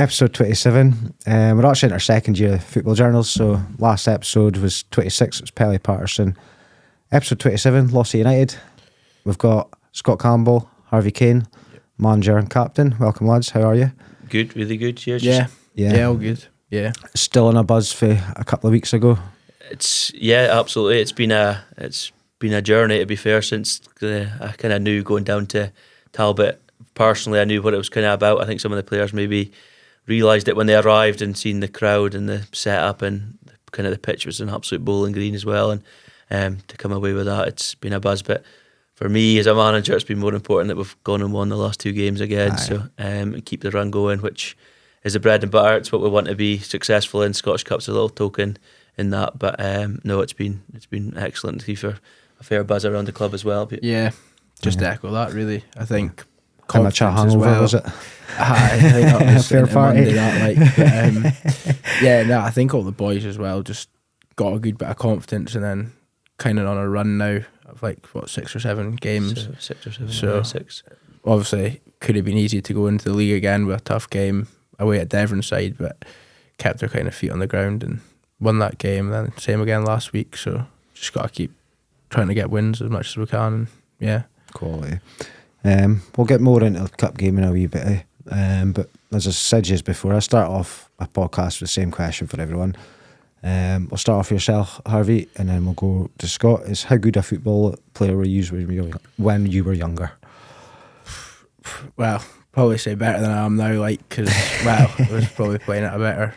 Episode 27. We're actually in our second year of football journals, so last episode was 26, it was Pelly Patterson. Episode 27, Lossiemouth United. We've got Scott Campbell, Harvey Kane, manager and captain. Welcome, lads. How are you? Good, really good. Cheers. Yeah, all good. Yeah, still in a buzz for a couple of weeks ago. Absolutely. It's been a journey, to be fair, since I kind of knew going down to Talbot. Personally, I knew what it was kind of about. I think some of the players maybe realised it when they arrived and seen the crowd and the setup, and kind of the pitch was an absolute bowling green as well. And to come away with that, it's been a buzz. But for me as a manager, it's been more important that we've gone and won the last two games again. Aye. So and keep the run going, which is the bread and butter. It's what we want to be successful in. Scottish Cup's a little token in that, but no, it's been excellent to see for a fair buzz around the club as well. But just to echo that, really. I think how much a hangover was it? I think that was fair party. I think all the boys as well just got a good bit of confidence, and then kind of on a run now of 6 or 7 games. Six. Obviously, could have been easy to go into the league again with a tough game away at Devon side, but kept their kind of feet on the ground and won that game. Then same again last week. So just got to keep trying to get wins as much as we can. And yeah, quality. We'll get more into the cup game in a wee bit, but as I said just before, I start off a podcast with the same question for everyone. We'll start off yourself, Harvey, and then we'll go to Scott. Is how good a football player were you when you were younger? Well, probably say better than I am now, because I was probably playing at a better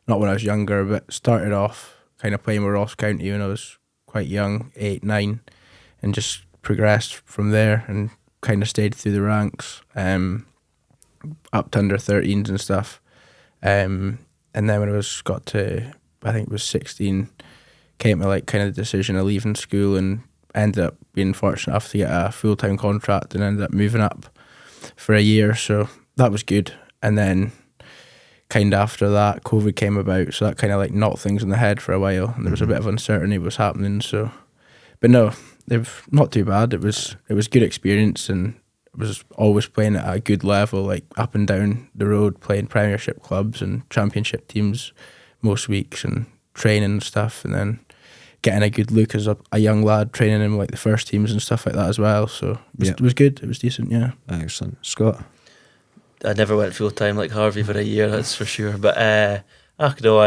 not when I was younger, but started off kind of playing with Ross County when I was quite young, 8, 9, and just progressed from there and kind of stayed through the ranks, up to under 13s and stuff. And then when I got to, I think it was 16, came to kind of the decision of leaving school, and ended up being fortunate enough to get a full-time contract and ended up moving up for a year. So that was good. And then kind of after that, COVID came about, so that kind of knocked things on the head for a while, and there was a bit of uncertainty what was happening. So, but no, they've not too bad. It was good experience, and I was always playing at a good level, up and down the road, playing Premiership clubs and Championship teams most weeks, and training and stuff, and then getting a good look as a young lad, training in the first teams and stuff like that as well. So it was good. It was decent. Yeah. Excellent. Scott? I never went full time like Harvey for a year, that's for sure. But I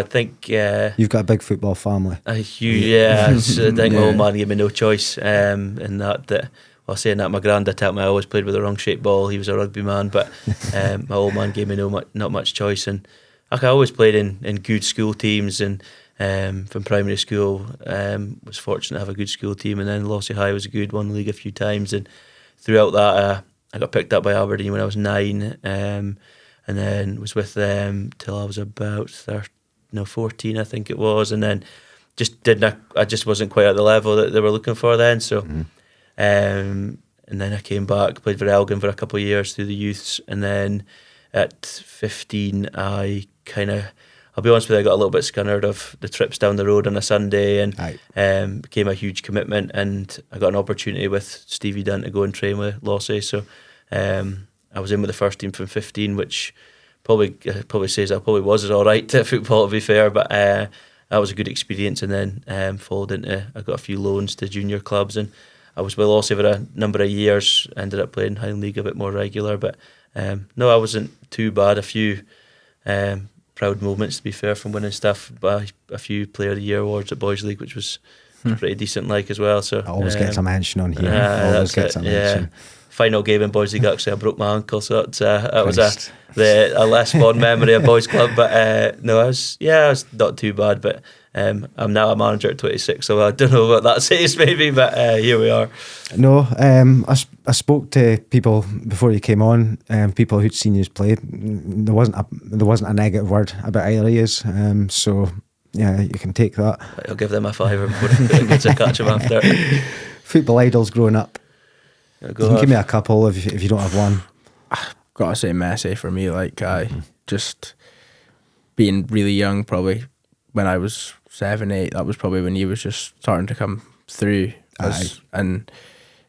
think you've got a big football family. I think my old man gave me no choice in that. Well, saying that, my granddad taught me I always played with a wrong shaped ball. He was a rugby man, but my old man gave me not much choice. And I always played in good school teams, and from primary school, was fortunate to have a good school team, and then Lossiemouth High was a good, won the league a few times, and throughout that I got picked up by Aberdeen when I was 9, and then was with them till I was about 14, I think it was, and then I just wasn't quite at the level that they were looking for then. So, and then I came back, played for Elgin for a couple of years through the youths, and then at 15, I'll be honest with you, I got a little bit scunnered of the trips down the road on a Sunday, and became a huge commitment, and I got an opportunity with Stevie Dunn to go and train with Lossie. So I was in with the first team from 15, which probably says I probably was all right at football, to be fair, but that was a good experience. And then followed into, I got a few loans to junior clubs, and I was with Lossie for a number of years, ended up playing Highland League a bit more regular, but no, I wasn't too bad. A few proud moments, to be fair, from winning stuff by a few Player of the Year awards at Boys League, which was pretty decent as well. So always gets a mention on here. Always gets a mention. Final game in Boys League, actually I broke my ankle, so that was a less fond memory of Boys Club. But no, I was not too bad. But I'm now a manager at 26, so I don't know what that says maybe, but here we are. No, I spoke to people before you came on, people who'd seen you play. There wasn't a negative word about either of you, so yeah, you can take that. I'll give them a fiver before it gets a catch them after. Football idols growing up. You can give me a couple if you don't have one. Gotta say Messi for me. Just being really young, probably when I was 7, 8, that was probably when he was just starting to come through. And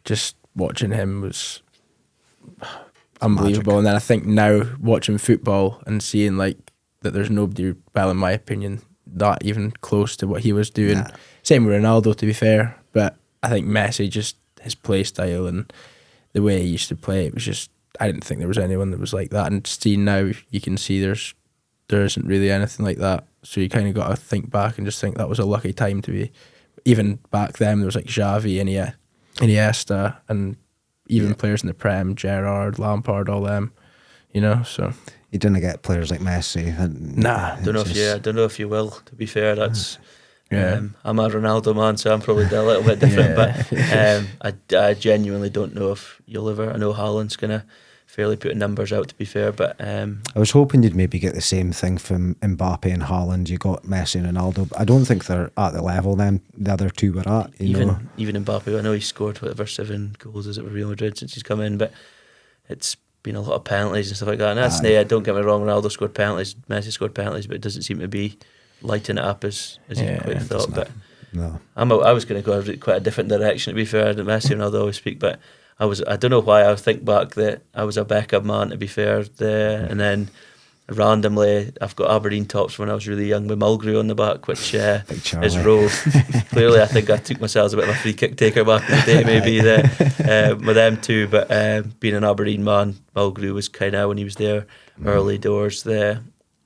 just watching him was unbelievable. Magic. And then I think now watching football and seeing like that there's nobody, well, in my opinion, that even close to what he was doing. Nah. Same with Ronaldo, to be fair, but I think Messi, just his play style and the way he used to play, it was just, I didn't think there was anyone that was like that. And seeing now, you can see there isn't really anything like that. So you kind of got to think back and just think that was a lucky time to be. Even back then, there was like Xavi and Iniesta, and even players in the Prem, Gerrard, Lampard, all them, you know. So You didn't get players like Messi. And Nah. I don't know if you will. To be fair, that's. yeah, I'm a Ronaldo man, so I'm probably a little bit different. But I genuinely don't know if you'll ever. I know Haaland's gonna fairly put numbers out, to be fair, but I was hoping you'd maybe get the same thing from Mbappe and Haaland. You got Messi and Ronaldo, but I don't think they're at the level the other two were at. even Mbappe, I know he's scored whatever 7 goals is it with Real Madrid since he's come in, but it's been a lot of penalties and stuff like that. And that's don't get me wrong, Ronaldo scored penalties, Messi scored penalties, but it doesn't seem to be lighting it up as he quite thought. But no. I was going to go quite a different direction, to be fair. Messi and Ronaldo always speak, but I don't know why. I think back that I was a Beckham man, to be fair, and then randomly I've got Aberdeen tops when I was really young with Mulgrew on the back, which is Rowe. Clearly I think I took myself as a bit of a free kick taker back in the day, maybe with them too, but being an Aberdeen man, Mulgrew was kind of, when he was there early doors there,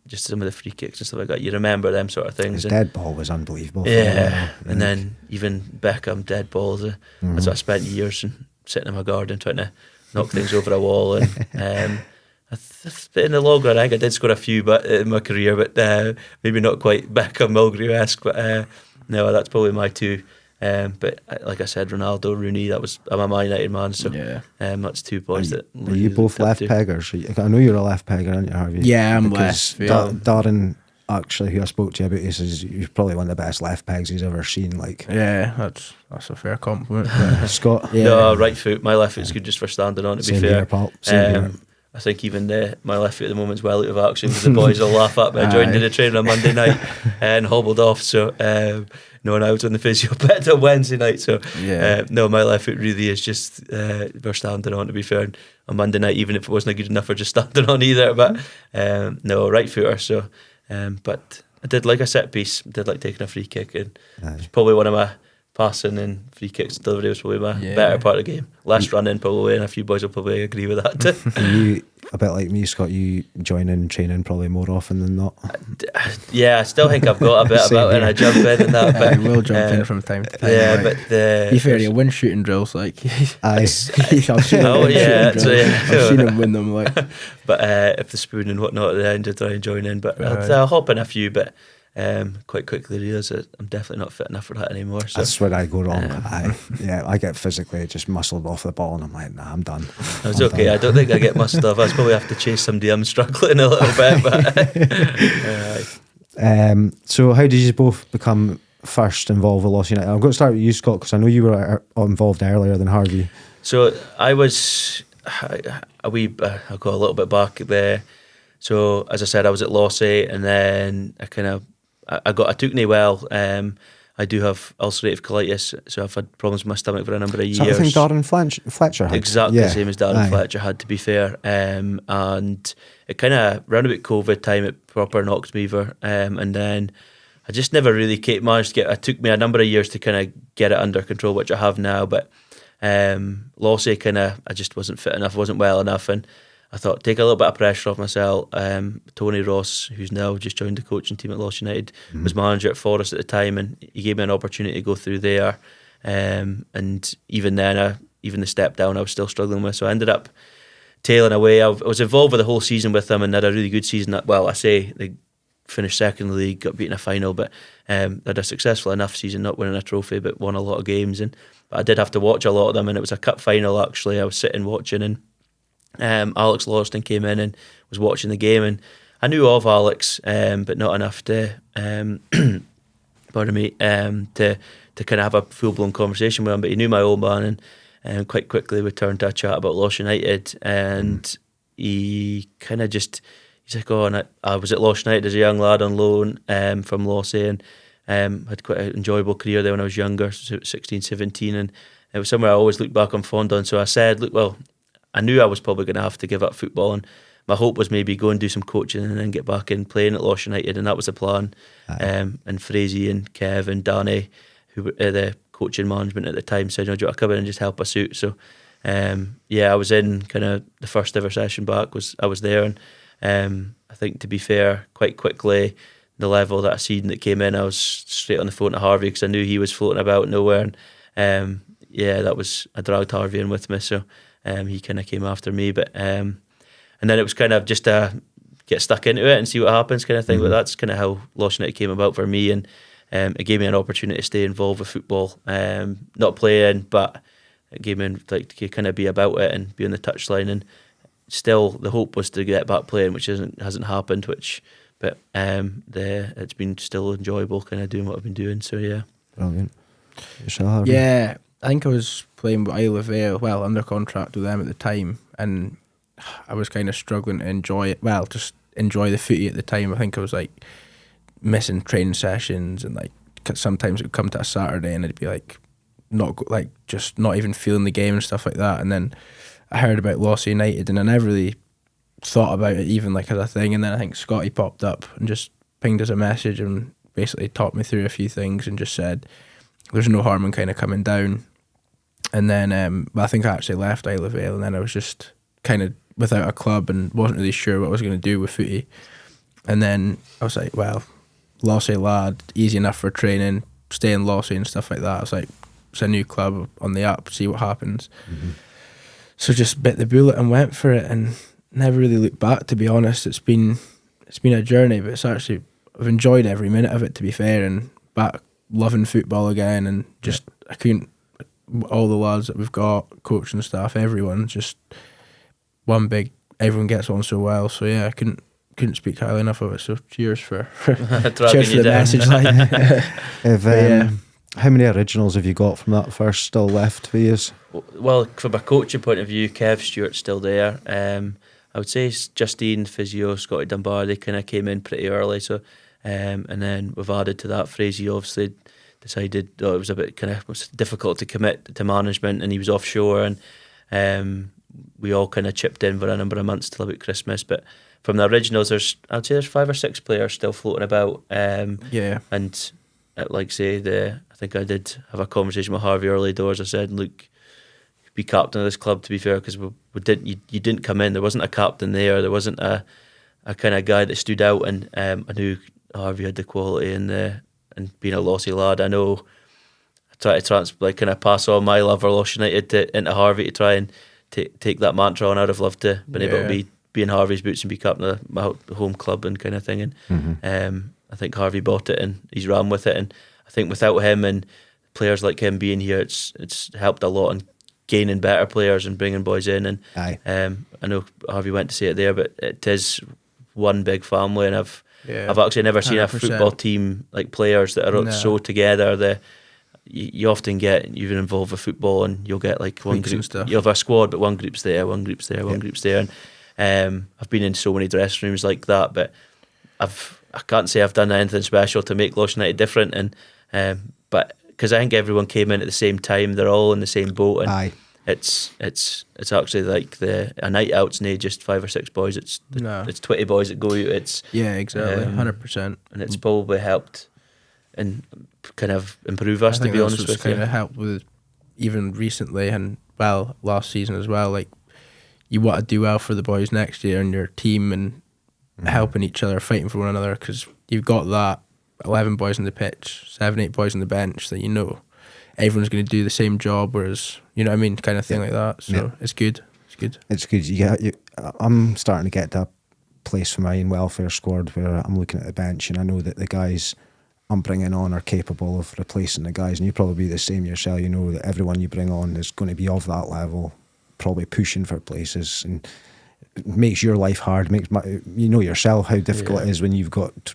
just some of the free kicks and stuff like that, you remember them sort of things. His dead ball was unbelievable. And then even Beckham dead balls, that's what I spent years sitting in my garden trying to knock things over a wall, and in the long run I think I did score a few in my career, but maybe not quite Beckham Mulgrew-esque, but no, that's probably my two. But like I said, Ronaldo, Rooney, I'm a Man United man, so that's 2 points. Are you both left peggers? I know you're a left pegger, aren't you, Harvey? Yeah, I'm because left. Darren, actually, who I spoke to you about, he says you're probably one of the best left pegs he's ever seen. Like, yeah, that's a fair compliment. Scott, no, right foot. My left foot's good just for standing on. To be fair, I think even my left foot at the moment is well out of action because the boys will laugh at me. I joined in the train on Monday night and hobbled off. So no, and I was on the physio bed on Wednesday night. So no, my left foot really is just for standing on. To be fair, on Monday night, even if it wasn't good enough for just standing on either. But no, right footer. So. But I did like a set piece. I did like taking a free kick, and it's probably one of my passing and free kicks delivery was probably my better part of the game. Less running probably, and a few boys will probably agree with that. You, a bit like me, Scott, you join in training probably more often than not. I still think I've got a bit about it, and I jump in and that. But I will jump in from time to time. Yeah, like, but be fair, you win shooting drills, like Aye. I've seen him win shooting drills. I've seen him win them, like. But if the spoon and whatnot at the end, I try and join in. But I'll hop in a few, but quite quickly realise that I'm definitely not fit enough for that anymore. So. That's where I go wrong. I get physically just muscled off the ball, and I'm like, nah, I'm done. I was okay. Done. I don't think I get muscled off. I was probably have to chase somebody. I'm struggling a little bit. But so how did you both become first involved with Lossiemouth United? I'm going to start with you, Scott, because I know you were involved earlier than Harvey. So I was I'll go a little bit back there. So as I said, I was at Lossie, and then I took me well. I do have ulcerative colitis, so I've had problems with my stomach for a number of years. I think Darren Fletcher had. Exactly the same as Darren Fletcher had, to be fair. And it kind of, round about COVID time, it proper knocked me over. And then I just never really managed to get, it took me a number of years to kind of get it under control, which I have now. But Lossie I just wasn't fit enough, wasn't well enough. And I thought, take a little bit of pressure off myself. Tony Ross, who's now just joined the coaching team at Lossiemouth United, was manager at Forest at the time, and he gave me an opportunity to go through there. And even then, even the step down, I was still struggling with. So I ended up tailing away. I was involved with the whole season with them, and had a really good season. They finished second in the league, got beaten in a final, but had a successful enough season, not winning a trophy, but won a lot of games. But I did have to watch a lot of them, and it was a cup final actually. I was sitting watching, and Alex Lawson came in and was watching the game, and I knew of Alex, but not enough to pardon me, to kind of have a full blown conversation with him. But he knew my old man, and quite quickly we turned to a chat about Lossiemouth United, and he kind of just, he's like, oh, and I was at Lossiemouth United as a young lad on loan from Lossie, and had quite an enjoyable career there when I was younger, 16, 17, and it was somewhere I always look back on fond on. So I said, look, well, I knew I was probably going to have to give up football, and my hope was maybe go and do some coaching and then get back in playing at Lossiemouth United, and that was the plan. And Frazee and Kev and Danny, who were the coaching management at the time, said, "Do you want to come in and just help us out?" So I was in kind of the first ever session back. I was there, and I think, to be fair, quite quickly, the level that I seen that came in, I was straight on the phone to Harvey because I knew he was floating about nowhere. And I dragged Harvey in with me, so he kind of came after me. But and then it was kind of just to get stuck into it and see what happens, kind of thing. But that's kind of how Lossiemouth United came about for me, and it gave me an opportunity to stay involved with football, not playing, but it gave me to kind of be about it and be on the touchline. And still, the hope was to get back playing, which hasn't happened. But it's been still enjoyable, kind of doing what I've been doing. So yeah, brilliant. Harvey? Yeah, I think I was playing with Isle of Vale, well, under contract with them at the time, and I was kind of struggling to enjoy it. Well, just enjoy the footy at the time. I think I was like missing training sessions, and like sometimes it would come to a Saturday and I'd be like just not even feeling the game and stuff like that. And then I heard about Lossiemouth United, and I never really thought about it even like as a thing. And then I think Scotty popped up and just pinged us a message and basically talked me through a few things and just said there's no harm in kind of coming down. And then I think I actually left Isle of Vale, and then I was just kind of without a club and wasn't really sure what I was going to do with footy. And then I was like, well, Lossiemouth lad, easy enough for training, stay in Lossiemouth and stuff like that. I was like, it's a new club on the up, see what happens. So just bit the bullet and went for it, and never really looked back, to be honest. It's been a journey, but I've enjoyed every minute of it, to be fair, and back loving football again. And just I couldn't, all the lads that we've got, coaching staff, everyone, just one big, everyone gets on so well. So yeah, I couldn't speak highly enough of it. So cheers for cheers for the message. How many originals have you got from that first still left for you? Well, from a coaching point of view, Kev Stewart's still there. I would say Justine, Physio, Scotty Dunbar, they kind of came in pretty early. So, and then we've added to that. Frazee obviously decided it was a bit kind of difficult to commit to management, and he was offshore, and we all kind of chipped in for a number of months till about Christmas. But from the originals, I'd say there's 5 or 6 players still floating about. And like say, I think I did have a conversation with Harvey early doors. I said, look, be captain of this club, to be fair, because you didn't come in. There wasn't a captain there. There wasn't a kind of guy that stood out, and I knew Harvey had the quality and being a Lossy lad. I know I try to kind of pass on my love for Lossiemouth United into Harvey to try and take that mantra on. I'd have loved to been able to be in Harvey's boots and be captain of my home club and kind of thing. And I think Harvey bought it and he's ran with it. And I think without him and players like him being here, it's helped a lot in gaining better players and bringing boys in. And I know Harvey went to say it there, but it is one big family, and I've actually never seen 100%. A football team like players that are so together. You often get even involved with football, and you'll get like one group. You have a squad, but one group's there, one group's there, one group's there. And I've been in so many dressing rooms like that, but I can't say I've done anything special to make Lossiemouth United different. And but because I think everyone came in at the same time, they're all in the same boat, and it's actually like a night out's not just 5 or 6 boys. It's 20 boys that go out. It's exactly 100%, and it's probably helped and kind of improve us, to be honest with you. Kind of helped with even recently, and well, last season as well. Like, you want to do well for the boys next year and your team, and helping each other, fighting for one another, because you've got that 11 boys on the pitch, 7, 8 boys on the bench that everyone's going to do the same job, whereas, you know what I mean, kind of thing like that. So it's good. It's good. I'm starting to get to a place for my own welfare squad where I'm looking at the bench and I know that the guys I'm bringing on are capable of replacing the guys, and you probably be the same yourself. You know that everyone you bring on is going to be of that level, probably pushing for places, and it makes your life hard. You know yourself how difficult it is when you've got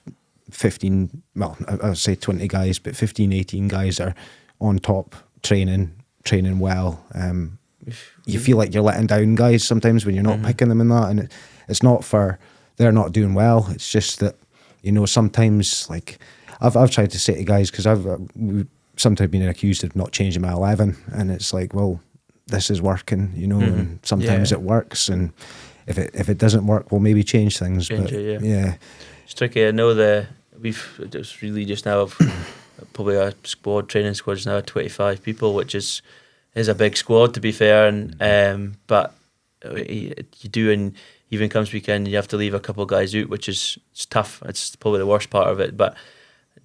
15, well, I would say 20 guys, but 15, 18 guys are on top, training well. You feel like you're letting down guys sometimes when you're not picking them in that, and it's not for they're not doing well. It's just that, you know, sometimes, like I've tried to say to guys, because I've sometimes been accused of not changing my 11, and it's like, well, this is working, and sometimes it works, and if it doesn't work, we'll maybe change things. Yeah. It's tricky. I know we've just really just now probably a training squad is now 25 people, which is a big squad, to be fair, and but you do, and even comes weekend you have to leave a couple of guys out, which is tough. It's probably the worst part of it, but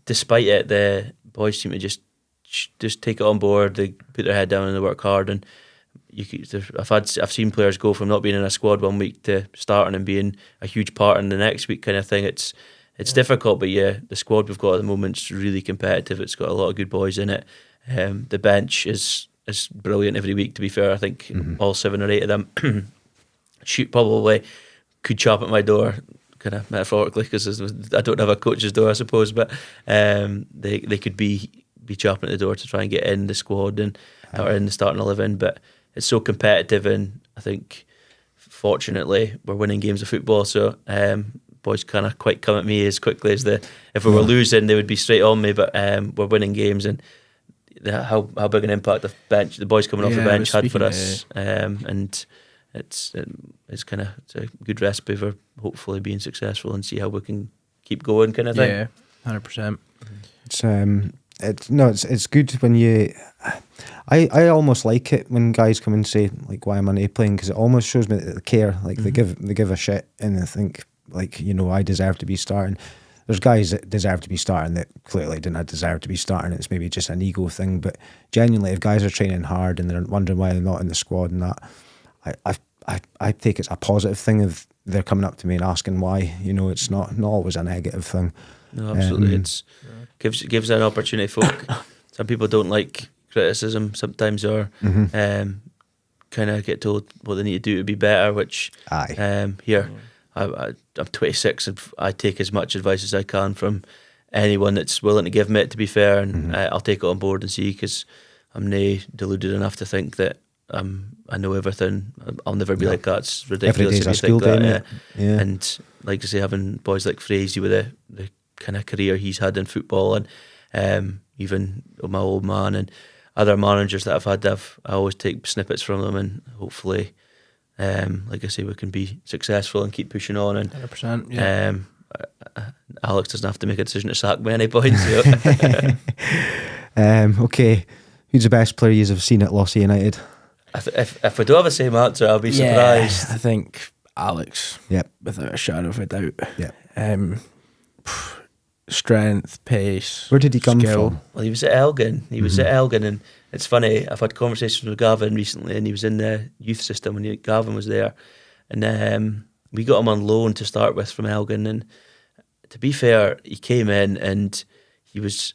despite it, the boys seem to just take it on board. They put their head down and they work hard, and I've seen players go from not being in a squad one week to starting and being a huge part in the next week kind of thing. It's difficult, but the squad we've got at the moment is really competitive. It's got a lot of good boys in it. The bench is brilliant every week, to be fair. I think all 7 or 8 of them probably could chop at my door, kind of metaphorically, because I don't have a coach's door, I suppose, but they could be chopping at the door to try and get in the squad and or in the starting 11. But it's so competitive, and I think fortunately we're winning games of football, so boys kind of quite come at me as quickly as if we were losing, they would be straight on me. But we're winning games, and how big an impact the boys coming off the bench had for us, and it's kind of a good recipe for hopefully being successful and see how we can keep going, kind of thing. Yeah, 100%. It's good when you. I almost like it when guys come and say like, why am I not playing? Because it almost shows me that they care. Like they give a shit, and they think like, I deserve to be starting. There's guys that deserve to be starting that clearly didn't deserve to be starting. It's maybe just an ego thing, but genuinely, if guys are training hard and they're wondering why they're not in the squad and that, I take it's a positive thing if they're coming up to me and asking why. It's not always a negative thing. No, absolutely. It's gives an opportunity. Folk, some people don't like criticism sometimes, or kind of get told what they need to do to be better. Which here, I'm 26 and I take as much advice as I can from anyone that's willing to give me it. To be fair, and I'll take it on board and see, because I'm not deluded enough to think that I know everything. I'll never be like that. It's ridiculous if you think that. Yeah. And like I say, having boys like Frazee with the kind of career he's had in football, and even my old man and other managers that I've had, I always take snippets from them, and hopefully, like I say, we can be successful and keep pushing on. And 100%. Yeah. Alex doesn't have to make a decision to sack me at any point. So. Okay, who's the best player you've seen at Lossie United? If we don't have the same answer, I'll be surprised. I think Alex. Yep. Without a shadow of a doubt. Yeah. Strength, pace. Where did he come skill. from? Well, he was at Elgin. And it's funny. I've had conversations with Gavin recently, and he was in the youth system when Gavin was there, and we got him on loan to start with from Elgin. And to be fair, he came in and he was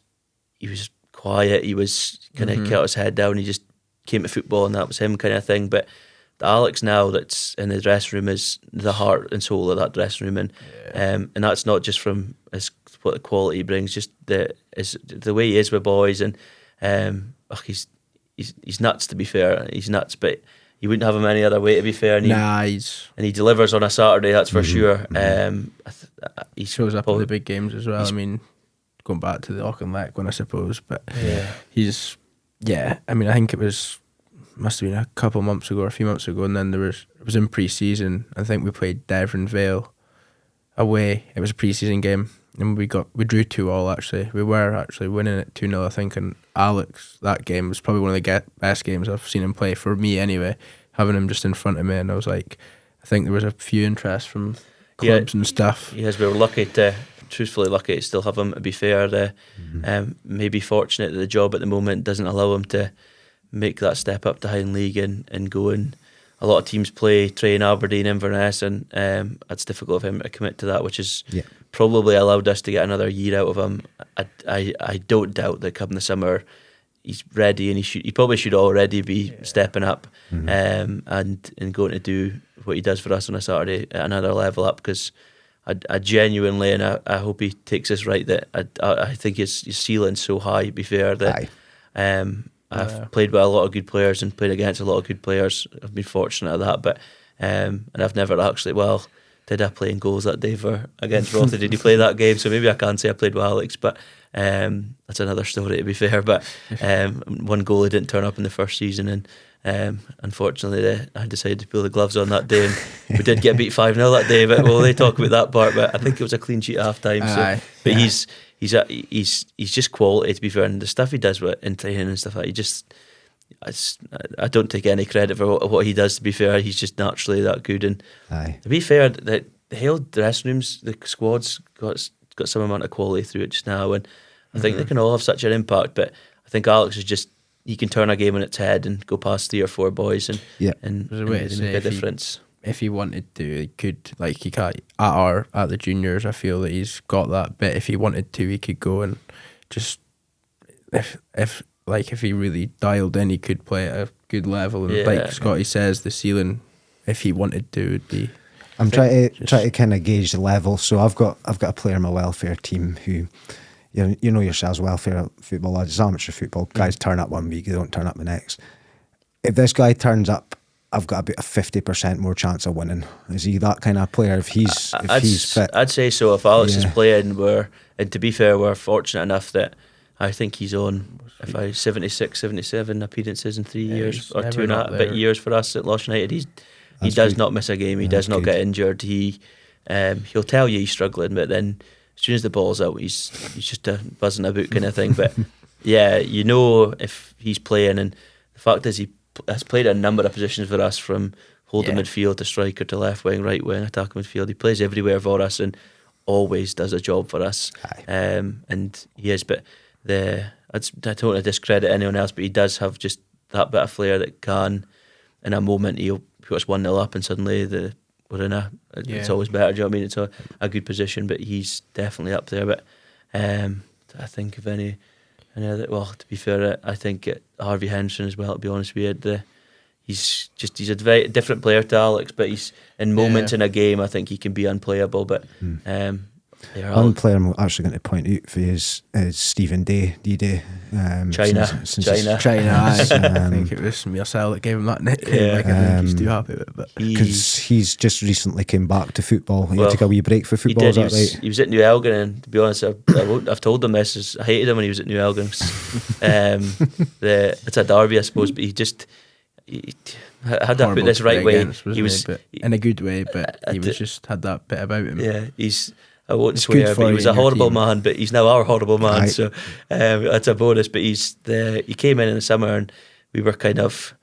quiet. He was kind of kept his head down. He just came to football, and that was him, kind of thing. But the Alex now that's in the dressing room is the heart and soul of that dressing room, and that's not just from what the quality he brings, just the way he is with boys, and he's nuts, to be fair. He's nuts, but you wouldn't have him any other way, to be fair. And he delivers on a Saturday, that's for sure. He shows up at the big games as well. I mean, going back to the Auchinleck one, I suppose, but he's I mean, I think must have been a couple months ago or a few months ago, and then it was in pre-season. I think we played Devon Vale away. It was a pre-season game, and we drew 2-2 actually. We were actually winning it 2-0, I think, and Alex, that game was probably one of the best games I've seen him play, for me anyway, having him just in front of me. And I was like, I think there was a few interests from clubs and stuff. Yes, we were truthfully lucky to still have him, to be fair. Maybe fortunate that the job at the moment doesn't allow him to make that step up to Highland League and go, and a lot of teams train Aberdeen, Inverness, and it's difficult for him to commit to that, which is probably allowed us to get another year out of him. I don't doubt that come the summer he's ready, and he probably should already be stepping up and going to do what he does for us on a Saturday at another level up, because I genuinely, and I hope he takes this right, that I think his ceiling's so high, to be fair, that I've played with a lot of good players and played against a lot of good players. I've been fortunate at that, but and I've never actually, did I play in goals that day for against Rother? Did he play that game? So maybe I can't say I played with Alex, but that's another story to be fair. But one goalie didn't turn up in the first season, and unfortunately I decided to pull the gloves on that day, and we did get beat 5-0 that day. But well, they talk about that part. But I think it was a clean sheet at half time. So, but he's just quality, to be fair, and the stuff he does in training and stuff like that. I don't take any credit for what he does, to be fair. He's just naturally that good. And to be fair, the whole dressing rooms, the squad's got some amount of quality through it just now, and I think they can all have such an impact. But I think Alex is just, he can turn a game on its head and go past 3 or 4 boys and make a difference. If he wanted to, he could. Like, he can't at the juniors. I feel that he's got that bit. If he wanted to, he could go and just if he really dialed in, he could play at a good level. And like Scotty says, the ceiling, if he wanted to, would be. I'm trying to kind of gauge the level. So I've got a player in my welfare team who, you know yourselves, welfare football lads, it's amateur football. Guys turn up one week, they don't turn up the next. If this guy turns up, I've got about a 50% more chance of winning. Is he that kind of player? If he's fit, I'd say so. If Alex is playing, and to be fair, we're fortunate enough that I think he's on 76, 77 appearances in 3 years or 2.5 bit years for us at Lossiemouth United. He does not miss a game. He does not get injured. He'll tell you he's struggling, but then as soon as the ball's out, he's just buzzing about kind of thing. But yeah, you know if he's playing, and the fact is he has played a number of positions for us, from holding midfield to striker to left wing, right wing, attacking midfield. He plays everywhere for us and always does a job for us. And he is, but I don't want to discredit anyone else, but he does have just that bit of flair that can, in a moment, he'll put us 1-0 up and suddenly we're in it's always better, do you know what I mean? It's a good position, but he's definitely up there. But I think of any other, well, to be fair, I think Harvey Henderson as well, to be honest with you. He's a very different player to Alex, but he's in moments in a game, I think he can be unplayable. But one player I'm actually going to point out for you is Stephen Day, D-Day. China. I think it was Marcel that gave him that nickname. I think he's too happy with it. Because he's just recently came back to football. He took a wee break for football, is that right? He was at New Elgin, and to be honest, I've told him this, I hated him when he was at New Elgin. It's a derby, I suppose, but he had to put this right way. He was in a good way, but he was just had that bit about him. Yeah, I won't swear, but he was a horrible man, but he's now our horrible man, right. So that's a bonus. But he came in the summer, and we were kind of,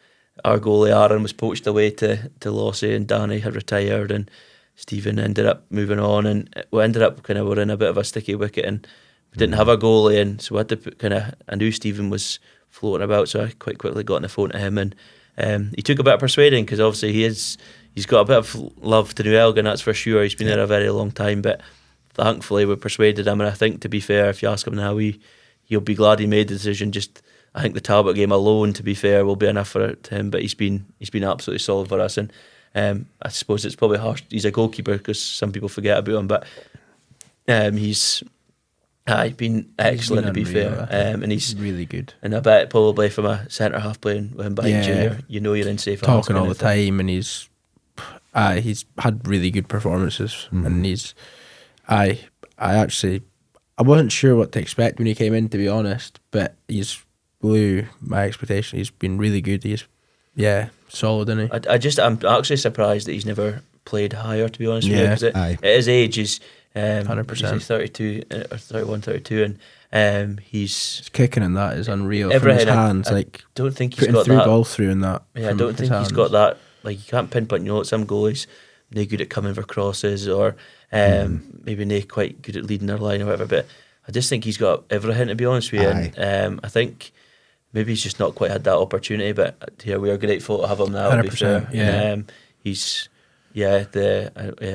our goalie Aaron was poached away to Lossie, and Danny had retired, and Stephen ended up moving on, and we ended up we're in a bit of a sticky wicket, and we didn't have a goalie, and so we had to put I knew Stephen was floating about, so I quite quickly got on the phone to him, and he took a bit of persuading, because obviously he's got a bit of love to New Elgin, that's for sure. He's been there a very long time, but thankfully we persuaded him, and I think, to be fair, if you ask him now, he'll be glad he made the decision. Just, I think the Talbot game alone, to be fair, will be enough for him, but he's been absolutely solid for us, and I suppose it's probably harsh. He's a goalkeeper, because some people forget about him, but he's been excellent, to be fair, and he's really good. And I bet probably from a centre half playing with him behind you, you know you're in safe hands. Talking all the time, and he's had really good performances, and I wasn't sure what to expect when he came in, to be honest, but he's blew my expectation. He's been really good. He's solid, isn't he? I'm actually surprised that he's never played higher, to be honest with you, because at his age he's 100%. He's 32 or 31, 32, and he's kicking in that is unreal. From his hands, I don't think he's putting got through that ball through in that. Yeah, I don't think he's got that. Like, you can't pinpoint. You know, some goalies, they're good at coming for crosses, or maybe they're quite good at leading their line or whatever. But I just think he's got everything, to be honest with you. And I think maybe he's just not quite had that opportunity. But yeah, we are grateful to have him now. 100%. To be fair,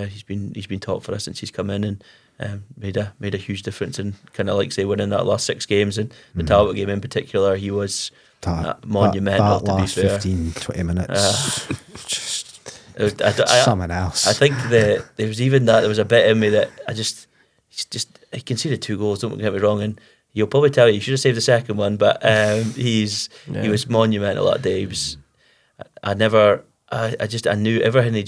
he's been top for us since he's come in, and made a huge difference, and kind of, like, say, winning that last 6 games, and the Talbot game in particular, he was monumental. That last to be fair, 15-20 minutes, just something else. I think there was even that there was a bit in me that he conceded 2 goals. Don't get me wrong, and he'll probably tell you should have saved the second one, but he was monumental that day. I knew everything he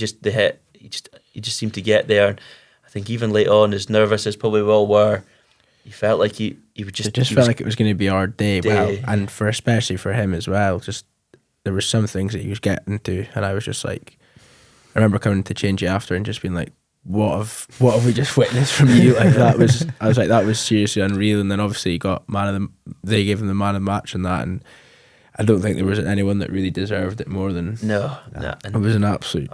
he just seemed to get there. And I think even late on, as nervous as probably we all were, he felt like he would just. It just felt like it was going to be our day. Well, and especially for him as well. Just there were some things that he was getting to, and I was just like, I remember coming to change it after and just being like, what have we just witnessed from you? Like I was like, that was seriously unreal. And then obviously he got they gave him the man of the match and that, and I don't think there was anyone that really deserved it more than no. It was an absolute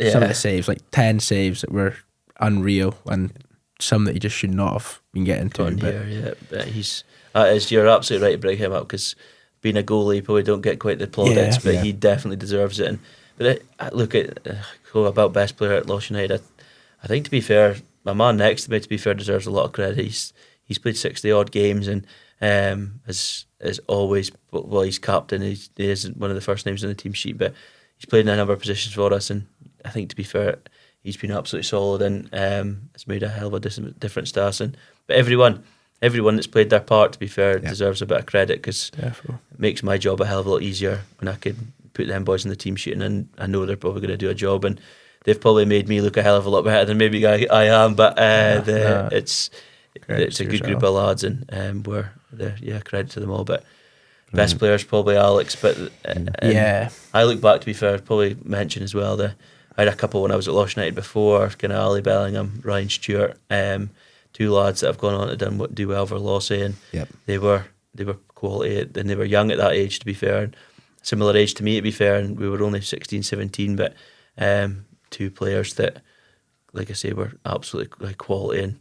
some of the saves, like 10 saves that were unreal, and some that he just should not have been getting to. But you're absolutely right to bring him up, because being a goalie, you probably don't get quite the plaudits, but he definitely deserves it. About best player at Lossiemouth United, I think, to be fair, my man next to me, to be fair, deserves a lot of credit. He's played 60 odd games, and as always, well, he's captain. He isn't one of the first names on the team sheet, but he's played in a number of positions for us, and I think, to be fair, he's been absolutely solid, and has made a hell of a different stats. But everyone that's played their part, to be fair, deserves a bit of credit, because it makes my job a hell of a lot easier when I could put them boys in the team sheet, and I know they're probably going to do a job, and they've probably made me look a hell of a lot better than maybe I am. But it's a good group of lads, and credit to them all. But best players probably Alex. But I look back, to be fair, I'd probably mention as well I had a couple when I was at Lossiemouth United before, kind of Ali Bellingham, Ryan Stewart, two lads that have gone on to do well for Lossie, and they were quality, and they were young at that age, to be fair, and similar age to me, to be fair, and we were only 16, 17, but two players that, like I say, were absolutely quality,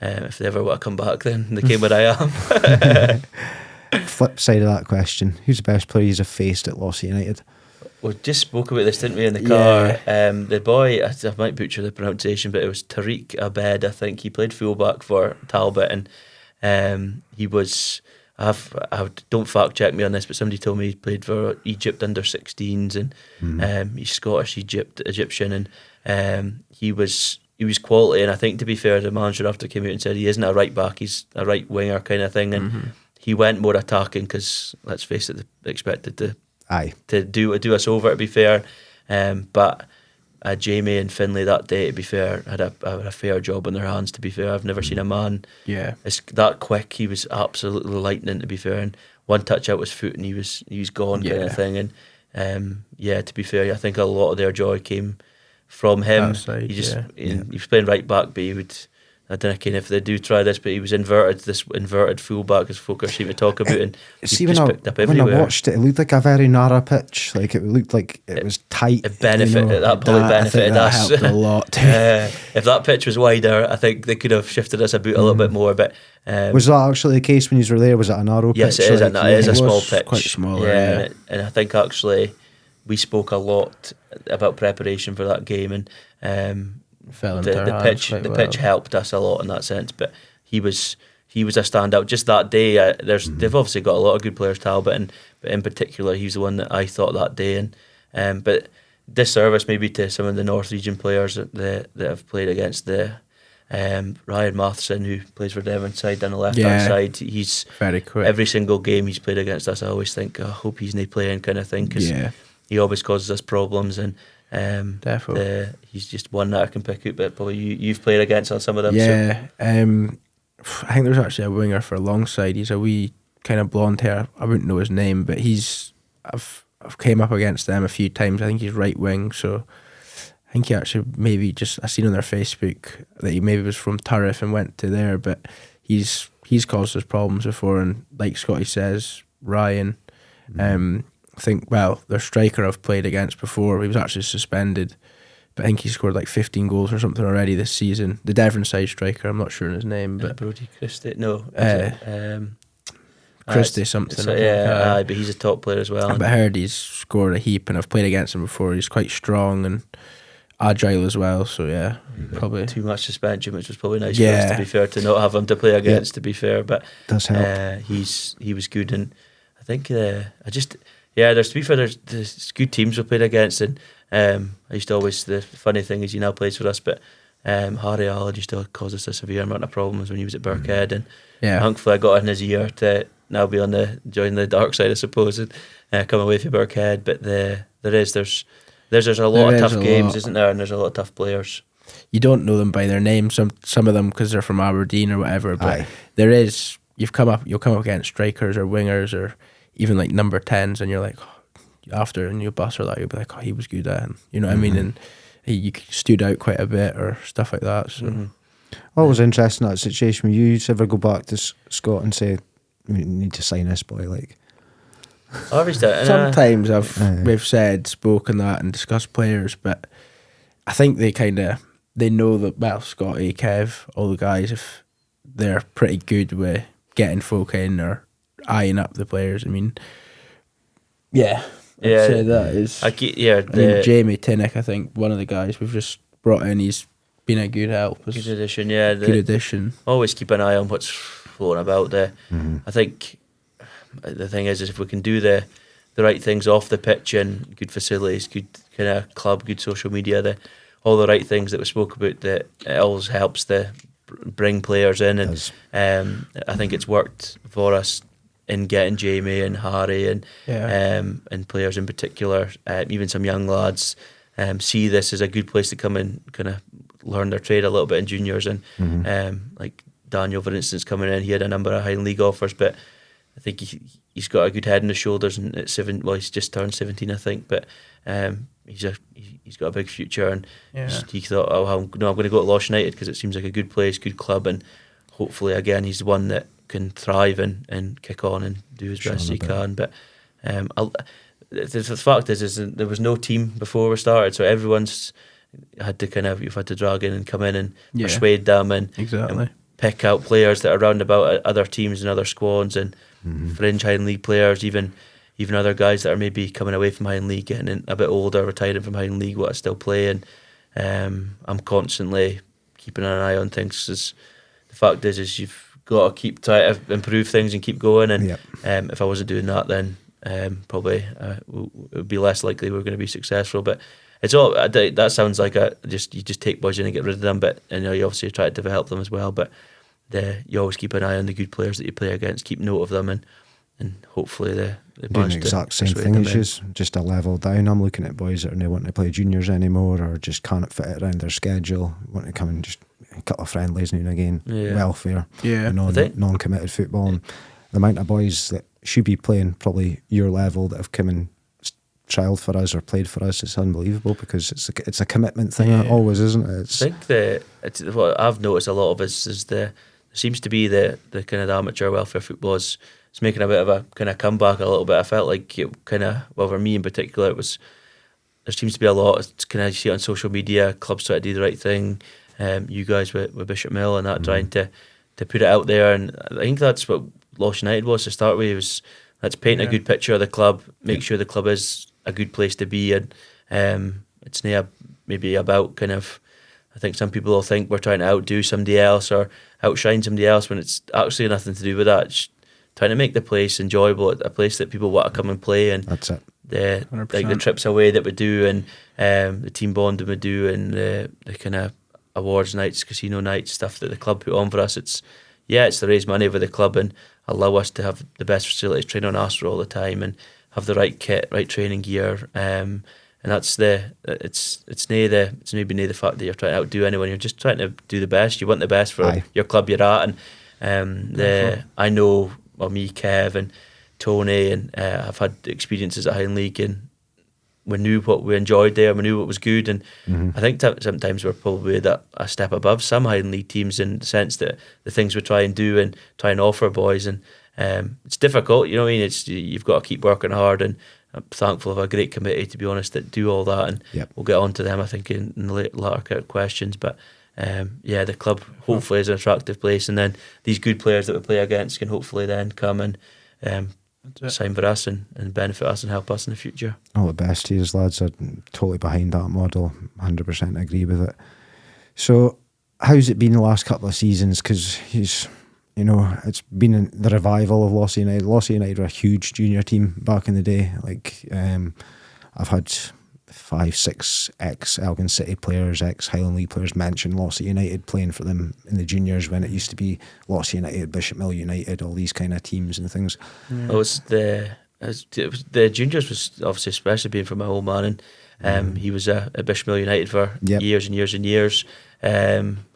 and if they ever want to come back, then they came where I am. Flip side of that question, who's the best player you've faced at Lossiemouth United? We just spoke about this, didn't we, in the car? The boy, I might butcher the pronunciation, but it was Tariq Abed, I think. He played fullback for Talbot, and he was... I don't fact check me on this, but somebody told me he played for Egypt under 16s, and he's Scottish Egyptian, and he was quality. And I think, to be fair, the manager after came out and said he isn't a right back, he's a right winger kind of thing, and he went more attacking, because let's face it, they expected to do us over, to be fair, but Jamie and Finlay that day, to be fair, had a fair job on their hands, to be fair. I've never seen a man that quick. He was absolutely lightning, to be fair, and one touch out his foot and he was gone, kind of thing. And to be fair, I think a lot of their joy came from him. He was playing right back, but he would, I don't know if they do try this, but he was inverted fullback, as folk seem to talk about, and he just picked up everywhere. When I watched it looked like a very narrow pitch. Like, it looked like it was tight. It benefited us. Helped a lot. If that pitch was wider, I think they could have shifted us about a little bit more. But was that actually the case when you were there? Was it a narrow pitch? Yes, it is. It is a small pitch. Quite smaller. And I think actually we spoke a lot about preparation for that game, and the pitch helped us a lot in that sense. But he was a standout just that day. They've obviously got a lot of good players, Talbot, but in particular, he's the one that I thought that day. And but disservice maybe to some of the North Region players that have played against the Ryan Matheson, who plays for Devon side on the left hand side. He's very quick. Every single game he's played against us, I always think, I hope he's not playing, kind of thing, because he always causes us problems. And he's just one that I can pick out, but probably you've played against on some of them. I think there's actually a winger for Longside. He's a wee kind of blonde hair. I wouldn't know his name, but I've came up against them a few times. I think he's right wing, so I think he actually maybe I seen on their Facebook that he maybe was from Turriff and went to there, but he's caused us problems before. And like Scotty says, Ryan, I think, their striker I've played against before, he was actually suspended, but I think he scored like 15 goals or something already this season. The Devon side striker, I'm not sure in his name, but Brody Christie, no, Christie something. But he's a top player as well. But I heard he's scored a heap, and I've played against him before. He's quite strong and agile as well, so probably too much suspension, which was probably nice for us, to be fair, to not have him to play against, to be fair, but does help. He was good, and I think there's good teams we played against, and I used to always, the funny thing is he now plays for us, but Harry Allard used to cause us a severe amount of problems when he was at Birkhead, and thankfully I got in his ear to now be join the dark side, I suppose, and come away from Birkhead. But there's there's a lot There of is tough a games, lot. isn't there? And there's a lot of tough players. You don't know them by their name. Some of them because they're from Aberdeen or whatever. But Aye. there is. You'll come up against strikers or wingers or even like number 10s, and you're like, after and you bust or that, you'll be like, oh, he was good at, and you know what I mean, and he stood out quite a bit or stuff like that. So Always interesting that situation. Will you ever go back to Scott and say, "We need to sign this boy"? Like, Obviously, sometimes we've spoken that and discussed players, but I think they know that, well, Scotty, Kev, all the guys, if they're pretty good with getting folk in or eyeing up the players. I mean, I'd say that is. I mean, Jamie Tinnick, I think one of the guys we've just brought in, he's been a good help. good addition. Good addition. Always keep an eye on what's floating about there. I think the thing is if we can do the right things off the pitch and good facilities, good kind of club, good social media, all the right things that we spoke about, that it always helps to bring players in, and I think it's worked for us in getting Jamie and Harry and players in particular, even some young lads see this as a good place to come and kind of learn their trade a little bit in juniors, and like Daniel, for instance, coming in, he had a number of Highland League offers, but I think he's got a good head on his shoulders, and at he's just turned 17, I think, but he's got a big future, and he thought, I'm going to go to Lossiemouth United because it seems like a good place, good club, and hopefully again he's one that can thrive and kick on and do his best he can. But the fact is there was no team before we started, so everyone's had to you've had to drag in and come in and persuade them and pick out players that are round about at other teams and other squads and fringe Highland League players, even other guys that are maybe coming away from Highland League, getting a bit older, retiring from Highland League, what I still play, and I'm constantly keeping an eye on things, because the fact is you've got to keep trying to improve things and keep going, and if I wasn't doing that, then probably it would be less likely we're going to be successful. But it's all that sounds like you just take boys in and get rid of them, but you obviously try to develop them as well, but you always keep an eye on the good players that you play against, keep note of them, and hopefully they doing the exact same thing as just a level down. I'm looking at boys that are not wanting to play juniors anymore, or just can't fit it around their schedule, want to come and just a couple of friendlies now and again, welfare, non-committed football, and the amount of boys that should be playing probably your level that have come and trialled for us or played for us, it's unbelievable, because it's a commitment thing. It always, isn't it? I think what I've noticed a lot of is there seems to be the kind of the amateur welfare football is making a bit of a kind of comeback a little bit. I felt like it kind of, well, for me in particular, there seems to be a lot. It's kind of, you see it on social media, clubs try to do the right thing. You guys with Bishop Mill and that, trying to put it out there, and I think that's what Lossiemouth United was to start with. Let's paint a good picture of the club, make sure the club is a good place to be, and it's not maybe about kind of, I think some people will think we're trying to outdo somebody else or outshine somebody else, when it's actually nothing to do with that. It's trying to make the place enjoyable, a place that people want to come and play, and that's it. Like the trips away that we do, and the team bonding we do, and the kind of awards nights, casino nights, stuff that the club put on for us. It's to raise money for the club and allow us to have the best facilities, train on Astra all the time, and have the right kit, right training gear, and that's it's maybe the fact that you're trying to outdo anyone. You're just trying to do the best. You want the best for your club you're at, and I know, well, me, Kev, and Tony, and I've had experiences at Highland League, and we knew what we enjoyed there, we knew what was good, and I think sometimes we're probably a step above some Highland League teams in the sense that the things we try and do and try and offer boys, and it's difficult, you know what I mean? You've got to keep working hard, and I'm thankful of a great committee, to be honest, that do all that, and we'll get on to them, I think, in the latter questions, but the club hopefully is an attractive place, and then these good players that we play against can hopefully then come and sign for us and benefit us and help us in the future. All the best to you, lads. I'm totally behind that model, 100% agree with it. So how's it been the last couple of seasons? Because it's been the revival of Lossiemouth United. Lossiemouth United were a huge junior team back in the day. Like I've had 5-6 ex-Elgin City players, ex-Highland League players mention Lossiemouth United playing for them in the juniors, when it used to be Lossiemouth United, Bishop Mill United, all these kind of teams and things. It was the juniors was obviously, especially being from my old man, He was at Bishopmill United for Yep. years and years and years.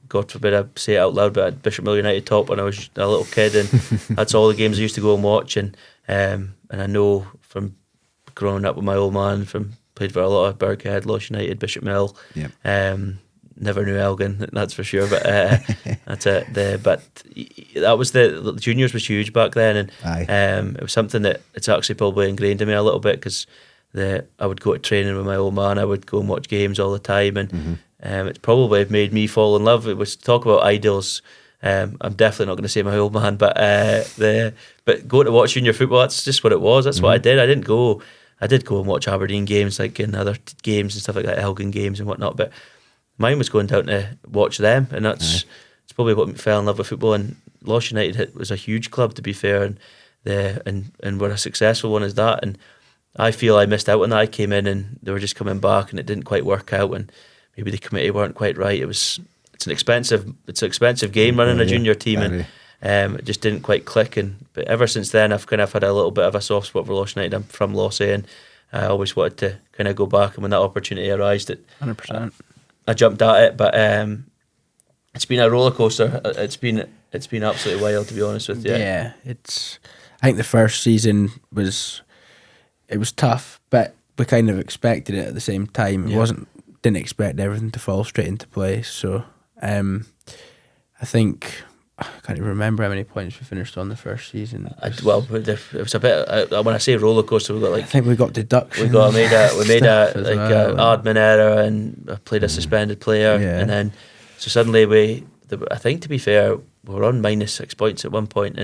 God forbid I say it out loud, but at Bishopmill United top when I was a little kid, and that's all the games I used to go and watch. And I know from growing up with my old man, played for a lot of Birkhead, Loss United, Bishopmill. Yep. Never knew Elgin, that's for sure. But that's it. But that was the juniors was huge back then, and Aye. it was something that it's actually probably ingrained in me a little bit, because I would go to training with my old man. I would go and watch games all the time, and it's probably made me fall in love. It was talk about idols. I'm definitely not going to say my old man, but going to watch junior football, that's just what it was. That's what I did. I did go and watch Aberdeen games, like in other games and stuff like that, Elgin games and whatnot. But mine was going down to watch them, and it's probably what me fell in love with football. And Loss United was a huge club, to be fair, and we're a successful one as that. And I feel I missed out when I came in, and they were just coming back, and it didn't quite work out, and maybe the committee weren't quite right. It's an expensive game running a junior team, and it just didn't quite click. But ever since then, I've kind of had a little bit of a soft spot for Loss United. I'm from Lossie, and I always wanted to kind of go back, and when that opportunity arose, 100%. I jumped at it. But it's been a roller coaster. It's been absolutely wild, to be honest with you. Yeah, I think the first season was tough, but we kind of expected it at the same time. Didn't expect everything to fall straight into place. So I think I can't even remember how many points we finished on the first season. It was a bit. When I say roller coaster, we got I think we got deductions. We made a well. admin error, and I played a suspended player, and then so suddenly I think, to be fair, we were on -6 points at one point,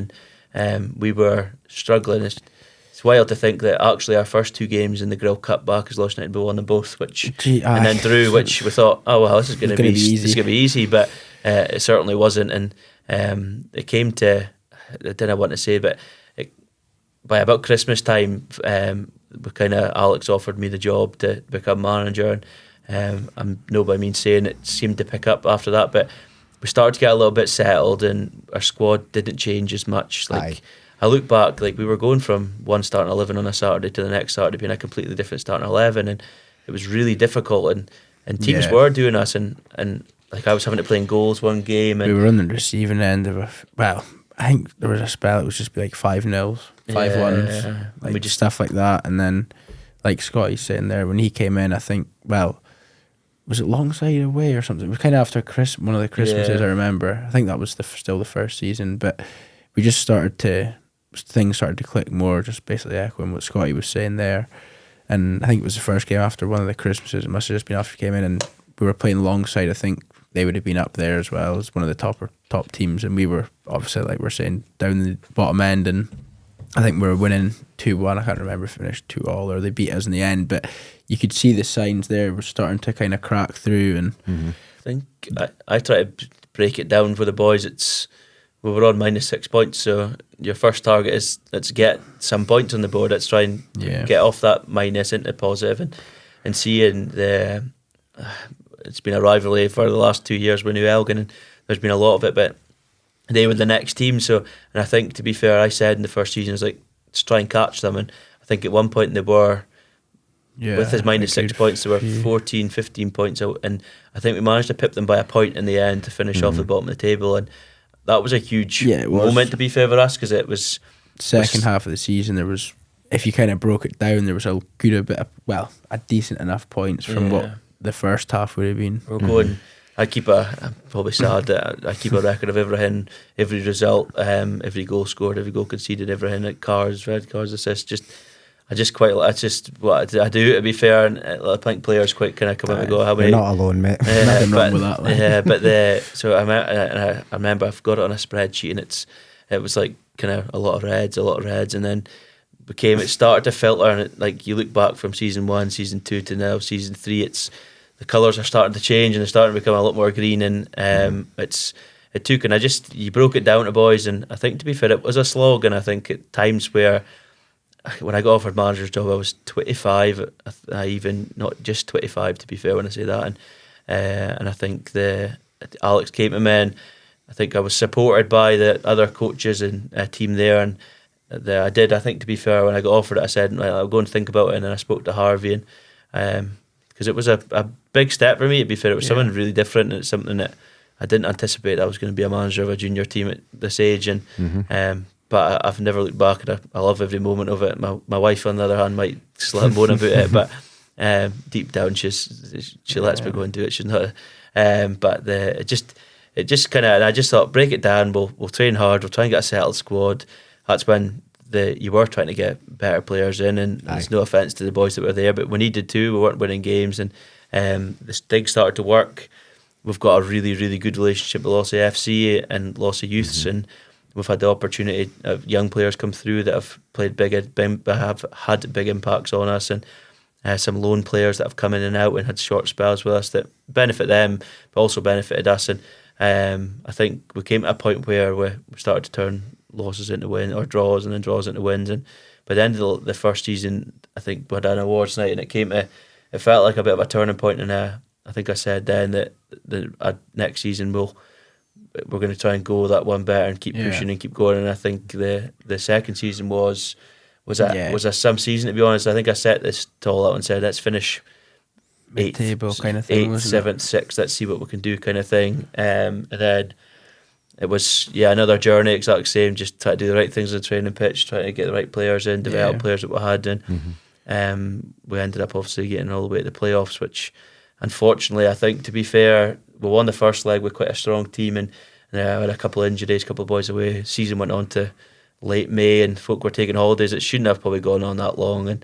and we were struggling. It's wild to think that actually our first 2 games in the Grill Cup back as Loss United, we won them both, and then drew, which we thought, oh well, this is going to be easy. This is going to be easy, but it certainly wasn't. And it came to, I didn't want to say, but by about Christmas time, Alex offered me the job to become manager, and I'm no by means saying it seemed to pick up after that, but we started to get a little bit settled, and our squad didn't change as much. I look back, we were going from one starting 11 on a Saturday to the next Saturday being a completely different starting 11, and it was really difficult, and teams were doing us, and I was having to play in goals one game, and we were on the receiving end of I think there was a spell it was just 5-0s, 5-1s, we just stuff like that. And then like Scotty's saying there, when he came in, I think, was it Longside away or something? It was kind of after one of the Christmases, I remember. I think that was still the first season, but we just things started to click more, just basically echoing what Scotty was saying there. And I think it was the first game after one of the Christmases. It must have just been after we came in, and we were playing alongside. I think they would have been up there as well as one of the top teams, and we were obviously, like we're saying, down the bottom end. And I think we were winning 2-1. I can't remember if it finished 2-2 or they beat us in the end, but you could see the signs there were starting to kind of crack through. And I think I try to break it down for the boys. We were on -6 points, so your first target is let's get some points on the board. Let's try and get off that minus into positive, and seeing it's been a rivalry for the last 2 years with New Elgin, and there's been a lot of it, but they were the next team. So, and I think, to be fair, I said in the first season, I was like, let's try and catch them, and I think at one point they were, with his -6 points, they were 14, 15 points out, and I think we managed to pip them by a point in the end to finish off the bottom of the table, and that was a huge moment, to be fair, for us, because it was second half of the season. There was, if you kind of broke it down, there was a decent enough points from what the first half would have been. We're going. I'm probably sad that I keep a record of everything, every result, every goal scored, every goal conceded, everything, like cards, red cards, assists. That's just what I do, to be fair, and I think players quite kind of come out and go, You're not alone, mate. Nothing wrong with that. So I remember I've got it on a spreadsheet, and it was like kind of a lot of reds, and then it started to filter, and you look back from season 1, season 2 to now season 3, the colours are starting to change, and they're starting to become a lot more green, and it took, and you broke it down to boys, and I think, to be fair, it was a slog, and I think at times where, when I got offered manager's job, I was 25, even not just 25, to be fair, when I say that, and I think Alex came to me, and I think I was supported by the other coaches and team there, and I think, to be fair, when I got offered it, I said, I'll go and think about it, and then I spoke to Harvey, and because it was a big step for me, to be fair. It was Yeah. something really different, and it's something that I didn't anticipate I was going to be a manager of a junior team at this age. And but I've never looked back, and I love every moment of it. My wife, on the other hand, might still moan about it, but deep down she lets me go and do it. She's not. But it just kind of, and I just thought, break it down. We'll train hard. We'll try and get a settled squad. That's when you were trying to get better players in, and there's no offence to the boys that were there, but we needed to. We weren't winning games, and the thing started to work. We've got a really, really good relationship with Lossie FC and Lossie Youths, and we've had the opportunity of young players come through that have played have had big impacts on us, and some loan players that have come in and out and had short spells with us that benefit them, but also benefited us. And I think we came to a point where we started to turn losses into wins, or draws, and then draws into wins. And by the end of the first season, I think we had an awards night, and it felt like a bit of a turning point. And I think I said then that the next season we're going to try and go that one better and keep pushing and keep going. And I think the second season was some season, to be honest. I think I set this stall out and said, let's finish mid-table kind of thing, 8th, 7th, 6th, let's see what we can do kind of thing. And then it was another journey, exactly same, just try to do the right things on the training pitch, trying to get the right players in, develop players that we had, and we ended up obviously getting all the way to the playoffs, which unfortunately, I think, to be fair, we won the first leg with quite a strong team, and I had a couple of injuries, a couple of boys away. Season went on to late May, and folk were taking holidays. It shouldn't have probably gone on that long, and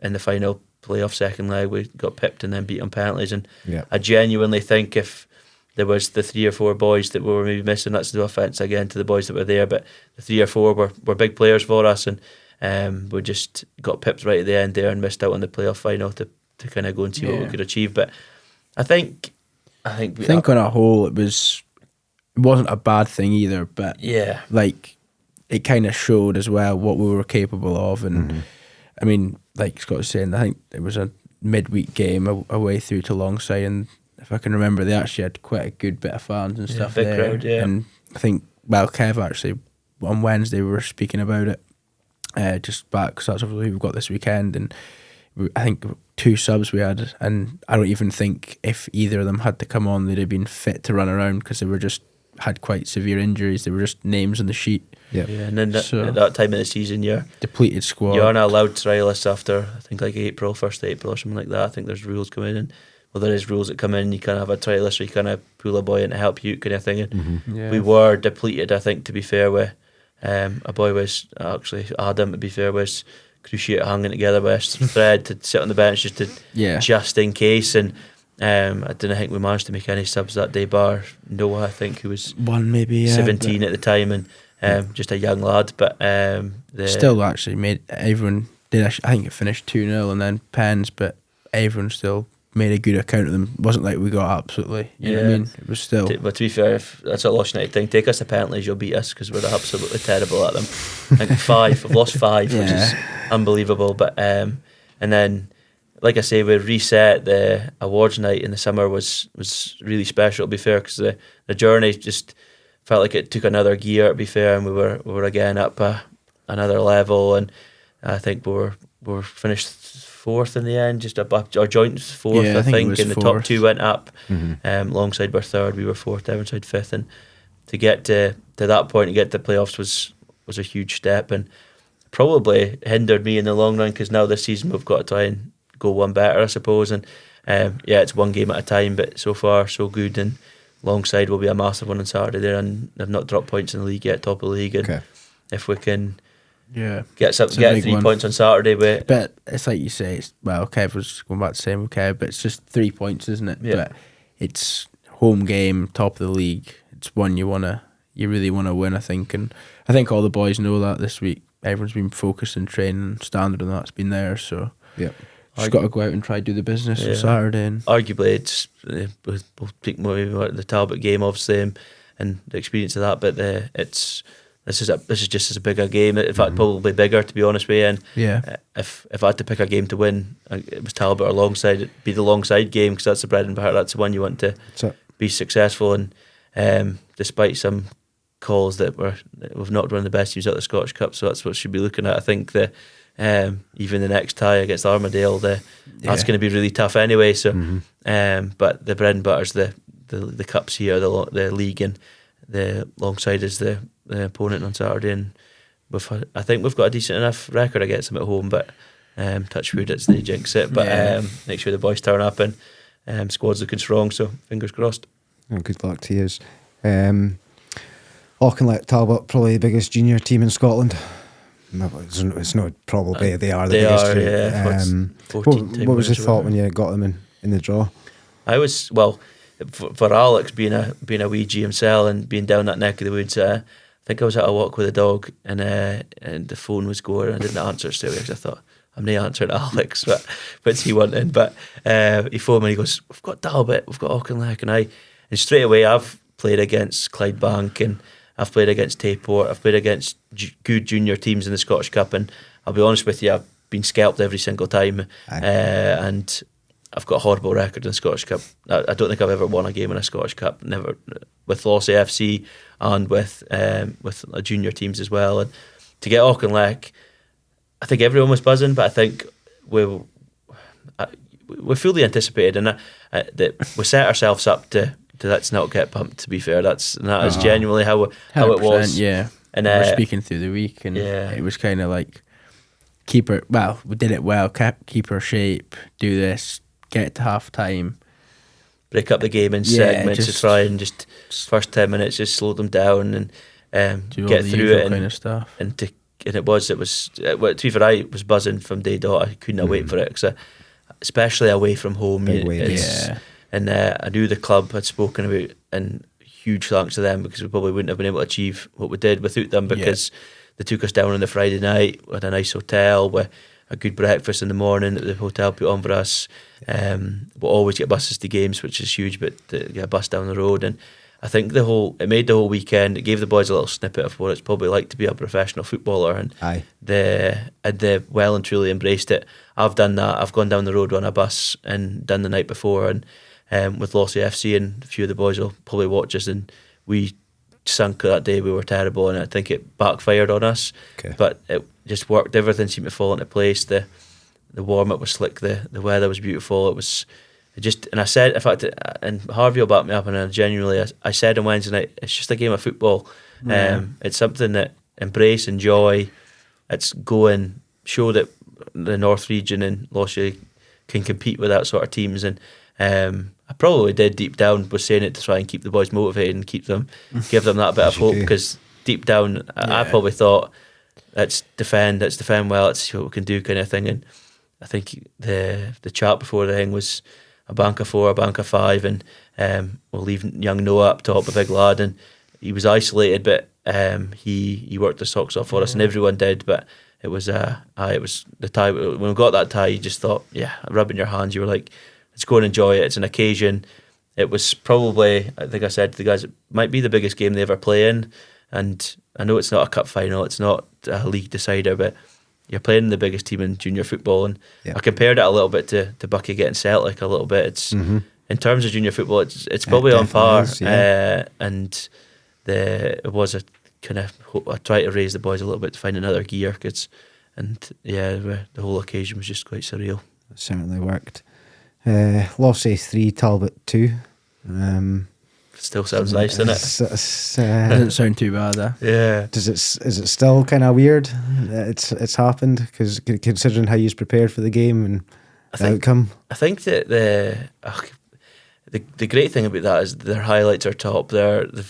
in the final playoff second leg we got pipped and then beat on penalties. And I genuinely think if there was the 3 or 4 boys that we were maybe missing, that's no offence again to the boys that were there, but the 3 or 4 were big players for us, and we just got pipped right at the end there and missed out on the playoff final to kind of go and see what we could achieve. But I think on a whole it wasn't a bad thing either, but like it kind of showed as well what we were capable of. And I mean, like Scott was saying, I think it was a midweek game away through to Longside, and if I can remember, they actually had quite a good bit of fans and stuff big there. Crowd, And I think, well, Kev actually on Wednesday we were speaking about it, just back, because that's obviously we've got this weekend, and I think 2 subs we had, and I don't even think if either of them had to come on they'd have been fit to run around, because they were just had quite severe injuries. They were just names on the sheet. And then at that time of the season, you're depleted squad. You aren't allowed trialists after, I think, like April, 1st April or something like that. I think there's rules come in, and there is rules that come in. You can't have a trialist, or you kind of pull a boy in to help you, kind of thing. And we were depleted, I think, to be fair. With a boy was actually Adam, to be fair, was cruciate hanging together with a thread to sit on the bench just in case. And I didn't think we managed to make any subs that day, bar Noah, I think, who was 17 at the time, and just a young lad. But still actually made everyone did. I think it finished 2-0 and then pens, but everyone still made a good account of them. It wasn't like we got absolutely, you know what I mean? It was still. But to be fair, if that's what Lossiemouth United think, take us to penalties, you'll beat us, because we're absolutely terrible at them. I think 5, we've lost 5, which is unbelievable. But and then, like I say, we reset. The awards night in the summer was really special, to be fair, because the journey just felt like it took another gear, to be fair, and we were again up another level. And I think we were finished 4th in the end, just above, or joint 4th, I think, and the top 2 went up. Longside were 3rd, we were 4th, Devonside 5th, and to get to that point and get to the playoffs was a huge step, and probably hindered me in the long run, because now this season we've got to try and go one better, I suppose. And it's one game at a time, but so far so good. And Longside will be a massive one on Saturday there, and they've not dropped points in the league yet, top of the league. And if we can get 3 points on Saturday, but it's like you say, Kev was going back to saying with Kev, but it's just 3 points, isn't it? But it's home game, top of the league. It's one you really want to win, I think. And I think all the boys know that this week. Everyone's been focused in training, standard, and that's been there. So just got to go out and try to do the business on Saturday. And arguably, it's we'll speak more about the Talbot game, obviously, and the experience of that. But this is just as big a game. In fact, probably bigger, to be honest with you. And if I had to pick a game to win, it was Talbot or Longside. It'd be the Longside game, because that's the bread and butter. That's the one you want to be successful. And despite some calls that we've not one of the best teams out of the Scottish Cup, so that's what we should be looking at. I think even the next tie against Armadale, that's going to be really tough anyway. So, but the bread and butter's the cups here, the league, and the alongside is the opponent on Saturday, and I think we've got a decent enough record against them at home, but touch wood, it's the jinx it, but make sure the boys turn up, and squad's looking strong, so fingers crossed. Oh, good luck to you. Auchinleck Talbot, probably the biggest junior team in Scotland. No, it's not probably, they are the biggest. What was the thought when you got them in the draw? I was, well, for Alex being a wee GMCL and being down that neck of the woods, I think I was at a walk with a dog, and the phone was going, and I didn't answer straight away because I thought, I'm not answering Alex, but what's he wanting? But he phoned me and he goes, we've got Talbot, we've got Auchinleck, and straight away I've played against Clydebank, and I've played against Tayport, I've played against good junior teams in the Scottish Cup, and I'll be honest with you, I've been scalped every single time, and I've got a horrible record in the Scottish Cup. I don't think I've ever won a game in a Scottish Cup, never, with Lossie FC and with junior teams as well. And to get Auchinleck, I think everyone was buzzing, but I think we fully anticipated, and that we set ourselves up to let's not get pumped. To be fair, that is genuinely how it was. Yeah, and we were speaking through the week, and it was kind of like we did it well, keep our shape, do this, get to half time, break up the game in segments to try and just first 10 minutes just slow them down and get through it, kind of stuff. And it was to be fair, I was buzzing from day dot. I couldn't wait for it, because especially away from home. And I knew the club had spoken about, and huge thanks to them, because we probably wouldn't have been able to achieve what we did without them, because they took us down on the Friday night, we had a nice hotel with a good breakfast in the morning that the hotel put on for us. We'll always get buses to games, which is huge, but to get a bus down the road, and I think it made the whole weekend, it gave the boys a little snippet of what it's probably like to be a professional footballer, and they well and truly embraced it. I've done that. I've gone down the road on a bus and done the night before, and with Lossie FC, and a few of the boys will probably watch us, and we sunk that day. We were terrible, and I think it backfired on us. But it just worked. Everything seemed to fall into place. The warm up was slick. The weather was beautiful. And I said, in fact, and Harvey will back me up, and I said on Wednesday night, it's just a game of football. It's something that embrace, enjoy. It's go and show that the North region and Lossie can compete with that sort of teams, and I probably did deep down, was saying it to try and keep the boys motivated and give them that bit of hope, because deep down I probably thought, let's defend well, let's see what we can do, kind of thing. And I think the chat before the thing was a bank of 4, a bank of 5, and we'll leave young Noah up top, a big lad, and he was isolated, but he worked the socks off for us, and everyone did. But it was the tie. When we got that tie, you just thought, rubbing your hands, you were like, let's go and enjoy it. It's an occasion. It was probably, I think I said to the guys, it might be the biggest game they ever play in, and I know it's not a cup final, it's not a league decider, but you're playing the biggest team in junior football, and I compared it a little bit to Bucky getting Celtic a little bit. It's in terms of junior football, it's probably on par, and it was a kind of, I tried to raise the boys a little bit to find another gear, the whole occasion was just quite surreal. It certainly worked. Lossie 3, Talbot 2. Still sounds nice, doesn't it? Doesn't sound too bad, Yeah. Is it still kind of weird that it's happened? Because considering how you've prepared for the game and the outcome, I think that the great thing about that is their highlights are top. They're the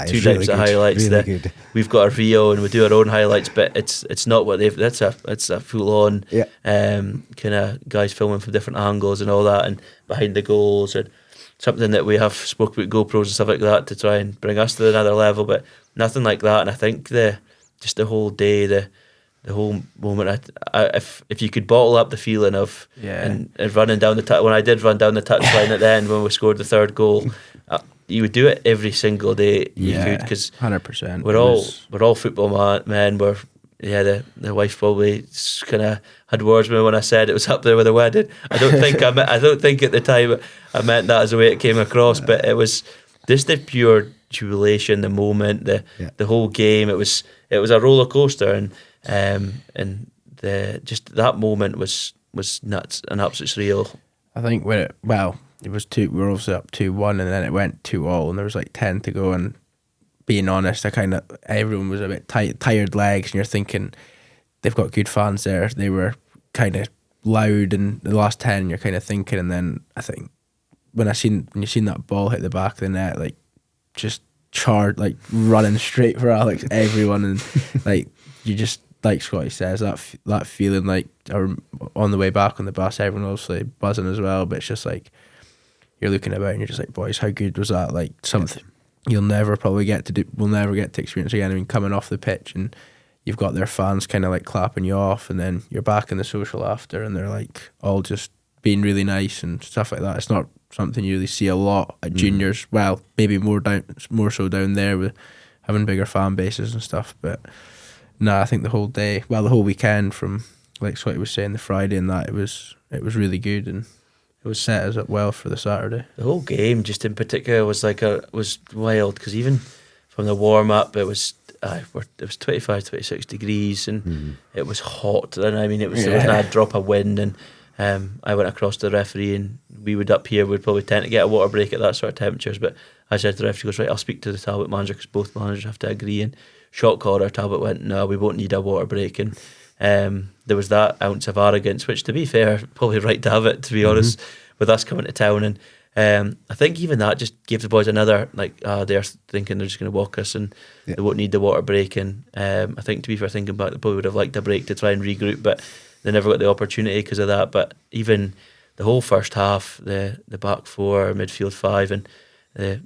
two types of highlights. Really good. We've got a reel and we do our own highlights, but it's not what they've. It's a full on kind of guys filming from different angles and all that, and behind the goals, and something that we have spoke about GoPros and stuff like that to try and bring us to another level, but nothing like that. And I think the whole day, the whole moment, if you could bottle up the feeling of and running down when I did run down the touchline at the end when we scored the third goal, you would do it every single day. You could, because 100%. We're all football men. The wife probably kind of had words with me when I said it was up there with a wedding. I don't think at the time I meant that as the way it came across, but it was just the pure jubilation, the moment, the whole game. It was a roller coaster, and just that moment was nuts and absolutely surreal. I think when it was we were obviously up 2-1, and then it went 2-2, and there was like 10 to go. And being honest, everyone was a bit tired legs, and you're thinking they've got good fans there. They were kind of loud in the last 10. You're kind of thinking, and then I think when you seen that ball hit the back of the net, like just charged, like running straight for Alex, everyone, and like you just, like Scotty says, that feeling like, or on the way back on the bus, everyone obviously buzzing as well, but it's just like you're looking about and you're just like, boys, how good was that? Like something you'll never probably get to do. We'll never get to experience again. I mean, coming off the pitch and you've got their fans kind of like clapping you off, and then you're back in the social after, and they're like all just being really nice and stuff like that. It's not something you really see a lot at juniors. Well, maybe more so down there with having bigger fan bases and stuff. But no, I think the whole weekend, from like Scotty was saying, the Friday and that, it was really good, and it was set us up well for the Saturday. The whole game, just in particular, was wild, because even from the warm up, it was 25, 26 degrees, and it was hot. And I mean, there wasn't a drop of wind, and I went across to the referee, and we would up here would probably tend to get a water break at that sort of temperatures. But I said to the referee, he goes, right, I'll speak to the Talbot manager, because both managers have to agree. And shot caller, Talbot went, no, we won't need a water break. And there was that ounce of arrogance, which, to be fair, probably right to have it, to be honest, with us coming to town. And I think even that just gave the boys another, like, they're thinking they're just going to walk us, and they won't need the water break. And I think, to be fair, thinking back, they probably would have liked a break to try and regroup, but they never got the opportunity because of that. But even the whole first half, the back four, midfield five, and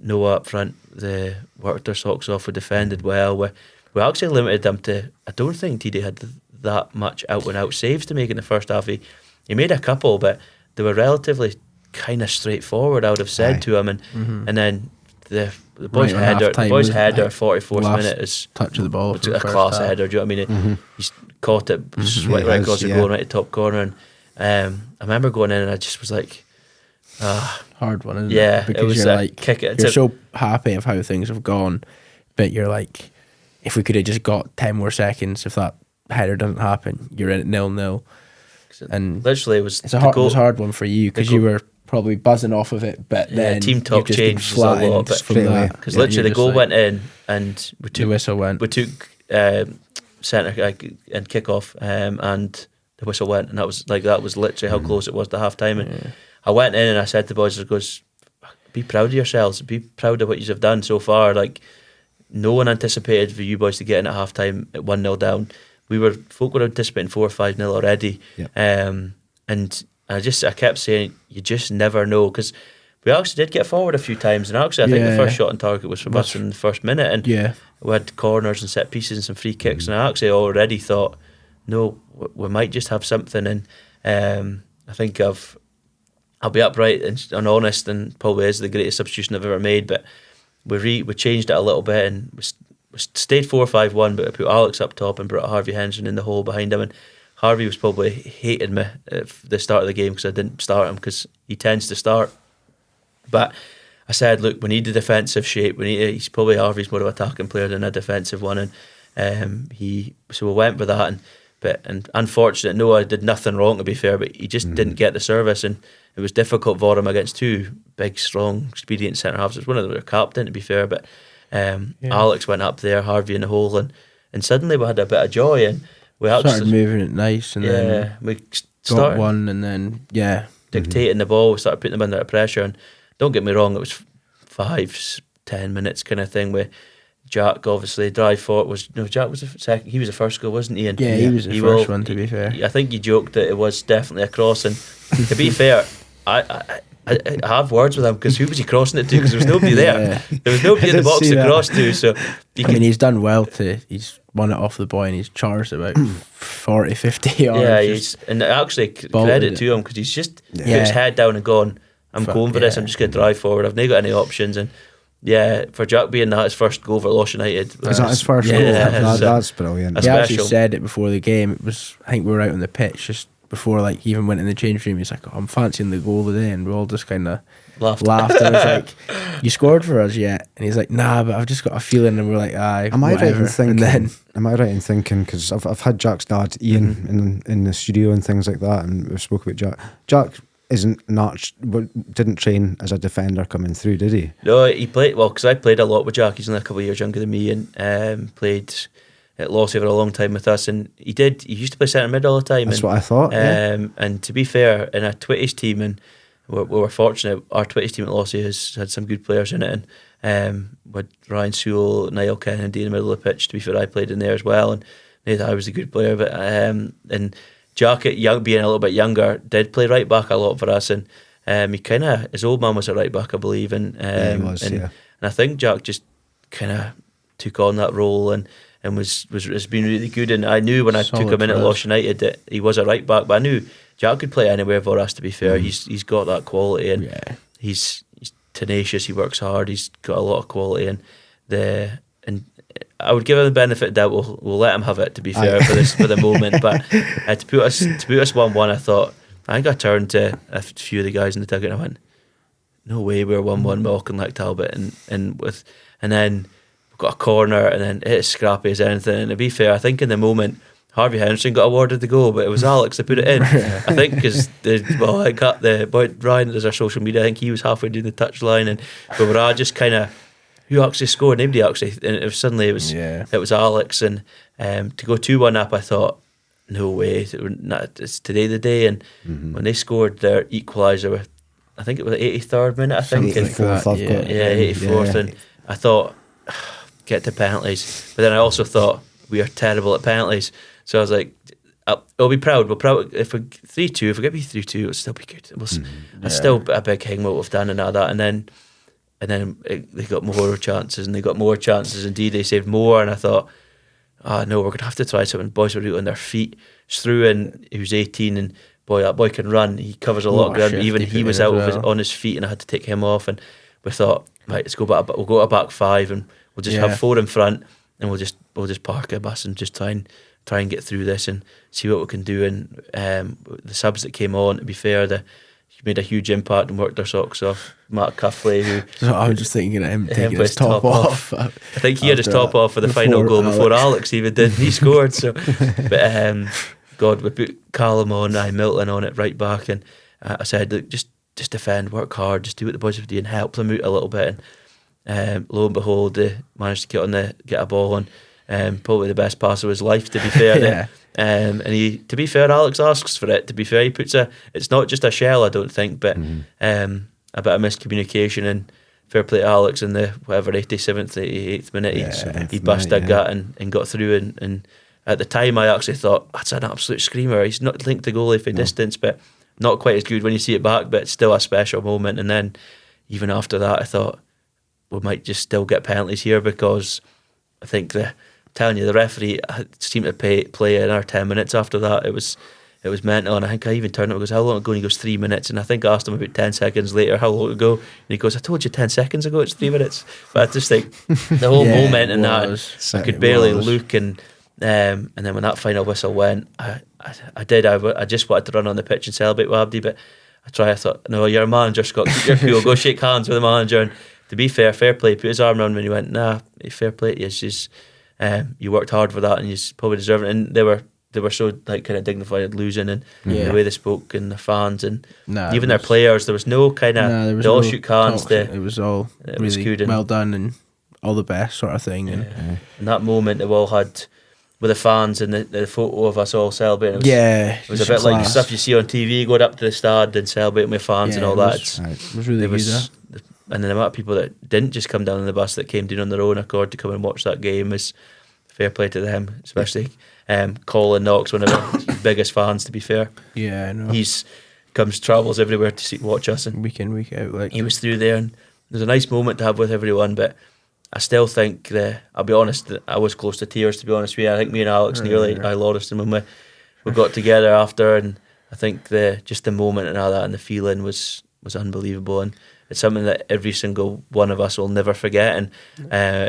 Noah up front, they worked their socks off. We defended well. We actually limited them to, I don't think TD had that much out-and-out saves to make in the first half. He made a couple, but they were relatively kind of straightforward, I would have said to him. And then the boys' header, 44th minute, is touch of the ball, a class header. Do you know what I mean? He's caught it right across the goal, right at the top corner. And I remember going in, and I just was like, hard one, isn't it? Because it was you're like, kick it. You're so happy of how things have gone, but you're like, if we could have just got 10 more seconds, if that header doesn't happen, you're in at 0-0. And literally, it was a hard one for you, because you were probably buzzing off of it, but then team talk changed a lot because literally the goal went in, and the whistle went. We took centre and kick off, and the whistle went, and that was literally how close it was to half time. And I went in and I said to the boys, be proud of yourselves, be proud of what you have done so far. Like, no one anticipated for you boys to get in at half time at 1-0 down. Folk were anticipating 4 or 5-0 already. And I kept saying, you just never know, because we actually did get forward a few times, and actually I think the first shot on target was from us in the first minute, and we had corners and set pieces and some free kicks, and I actually already thought, no, we might just have something. And I think I'll be upright and honest, and probably is the greatest substitution I've ever made, but we changed it a little bit, and we stayed 4-5-1, but I put Alex up top and brought Harvey Henderson in the hole behind him. And Harvey was probably hating me at the start of the game because I didn't start him, because he tends to start. But I said, look, we need a defensive shape. He's probably Harvey's more of an attacking player than a defensive one, and so we went with that. And unfortunate, Noah did nothing wrong, to be fair, but he just didn't get the service, and it was difficult for him against two big, strong, experienced centre halves. It was one of them, their captain, to be fair, but Alex went up there, Harvey in the hole, and suddenly we had a bit of joy, and we started moving it nice, and then we got one, and then dictating the ball. We started putting them under pressure, and don't get me wrong, it was 5-10 minutes kind of thing with Jack. Obviously, drive forward Jack was the second. He was the first goal, wasn't he? And he was the first one. To be fair, I think he joked that it was definitely a cross, and to be fair, I have words with him, because who was he crossing it to? Because there was nobody there. There was nobody in the box to cross to. So he's done well he's won it off the boy, and he's charged about 40-50 yards. Yeah, and actually credit to him, because he's just put his head down and gone, I'm going for this. I'm just going to drive forward. I've not got any options. And for Jack being his first goal for Loss United. Is that his first goal? That's brilliant. He actually said it before the game. It was, I think we were out on the pitch just before like he even went in the change room, he's like, "Oh, I'm fancying the goal today," and we all just kind of Laughed. laughed. And I was like, "You scored for us yet?" And he's like, "Nah, but I've just got a feeling." And we're like, "Aye, Am I right whatever." in thinking? And then Am I right in thinking? Because I've had Jack's dad Ian in the studio and things like that, and we've spoke about Jack. Jack didn't train as a defender coming through, did he? No, he played well because I played a lot with Jack. He's only a couple of years younger than me, and played at Lossiemouth for a long time with us. And he used to play centre mid all the time. That's what I thought. Yeah. And to be fair, in a 20s team, and we were fortunate, our 20s team at Lossiemouth has had some good players in it. And with Ryan Sewell, Niall Kennedy in the middle of the pitch. To be fair, I played in there as well, and I was a good player. But and Jack, being a little bit younger, did play right back a lot for us, and he kind of, his old man was a right back, I believe, and he was, and I think Jack just kind of took on that role and has been really good. And I knew when I took him in at Lossiemouth United that he was a right back, but I knew Jack could play anywhere for us. To be fair, he's got that quality, and he's tenacious. He works hard. He's got a lot of quality, and I would give him the benefit of doubt. We'll let him have it, to be fair, for the moment. But to put us 1-1, I think I turned to a few of the guys in the dugout and I went, "No way, we're 1-1 walking like Talbot," and then we've got a corner, and then it's scrappy as anything. And to be fair, I think in the moment Harvey Henderson got awarded the goal, but it was Alex that put it in. I think because I got the boy Ryan as our social media. I think he was halfway down the touchline, and we were all just kind of, who actually scored? Nobody actually. And it was Alex, and to go 2-1 up, I thought, no way, it's today the day. And when they scored their equaliser, I think it was the 83rd minute. I think 84th, 84th, and I thought, get to penalties. But then I also thought, we are terrible at penalties. So I was like, I'll be proud. We'll proud if we 3-2. If we get 3-2, it'll still be good. It's still a big thing what we've done and all that. And then they got more chances, and they got more chances. Indeed, they saved more. And I thought, no, we're gonna have to try something. Boys were out on their feet. Through, and he was 18, and that boy can run. He covers a lot of ground. Even he was out on his feet, and I had to take him off. And we thought, right, let's go back. We'll go to back five, and we'll just have 4 in front, and we'll just park a bus and just try and get through this and see what we can do. And the subs that came on, to be fair, he made a huge impact and worked their socks off. Matt Cuffley, who I was just thinking of him taking his top off. I think he had his top off for the final goal before Alex even did. He scored. So, but God, we put Callum on, Milton on it right back, and I said, look, just defend, work hard, just do what the boys have to do and help them out a little bit. And lo and behold, they managed to get a ball on. Probably the best pass of his life, to be fair. And to be fair, Alex asks for it. To be fair, he puts it's not just a shell, I don't think, but a bit of miscommunication, and fair play to Alex in the 87th, 88th minute. He bust a gut and got through. And at the time, I actually thought, that's an absolute screamer. He's not linked the goalie for distance, but not quite as good when you see it back, but still a special moment. And then even after that, I thought we might just still get penalties here, because I think the referee seemed to play another 10 minutes after that. It was mental, and I think I even turned up and goes, how long ago? And he goes, 3 minutes. And I think I asked him about 10 seconds later, how long ago? And he goes, I told you 10 seconds ago, it's 3 minutes. But I just think the whole moment in that, I could barely look, and then when that final whistle went, I just wanted to run on the pitch and celebrate with Abdi, but I thought, no, you're a manager, Scott, keep your cool, go shake hands with the manager. And to be fair play, put his arm around me and he went, nah, fair play to you, it's just, you worked hard for that and you probably deserve it. And they were so like kind of dignified losing, and the way they spoke, and the fans, and even their players, there was no kind of, they all shook hands. It was all really good, well done and all the best sort of thing. And that moment they all had with the fans, and the photo of us all celebrating. It was a bit like stuff you see on TV, going up to the stad and celebrating with fans and all that. It was really good. And the amount of people that didn't just come down on the bus, that came down on their own accord to come and watch that game, is fair play to them, especially Colin Knox, one of our biggest fans, to be fair. Yeah, I know. He's travels everywhere to watch us, and week in, week out. Like, he was through there, and there's a nice moment to have with everyone, but I still think I'll be honest, I was close to tears, to be honest with you. I think me and Alex nearly I lost him when we got together after, and I think just the moment and all that, and the feeling was unbelievable, and it's something that every single one of us will never forget, and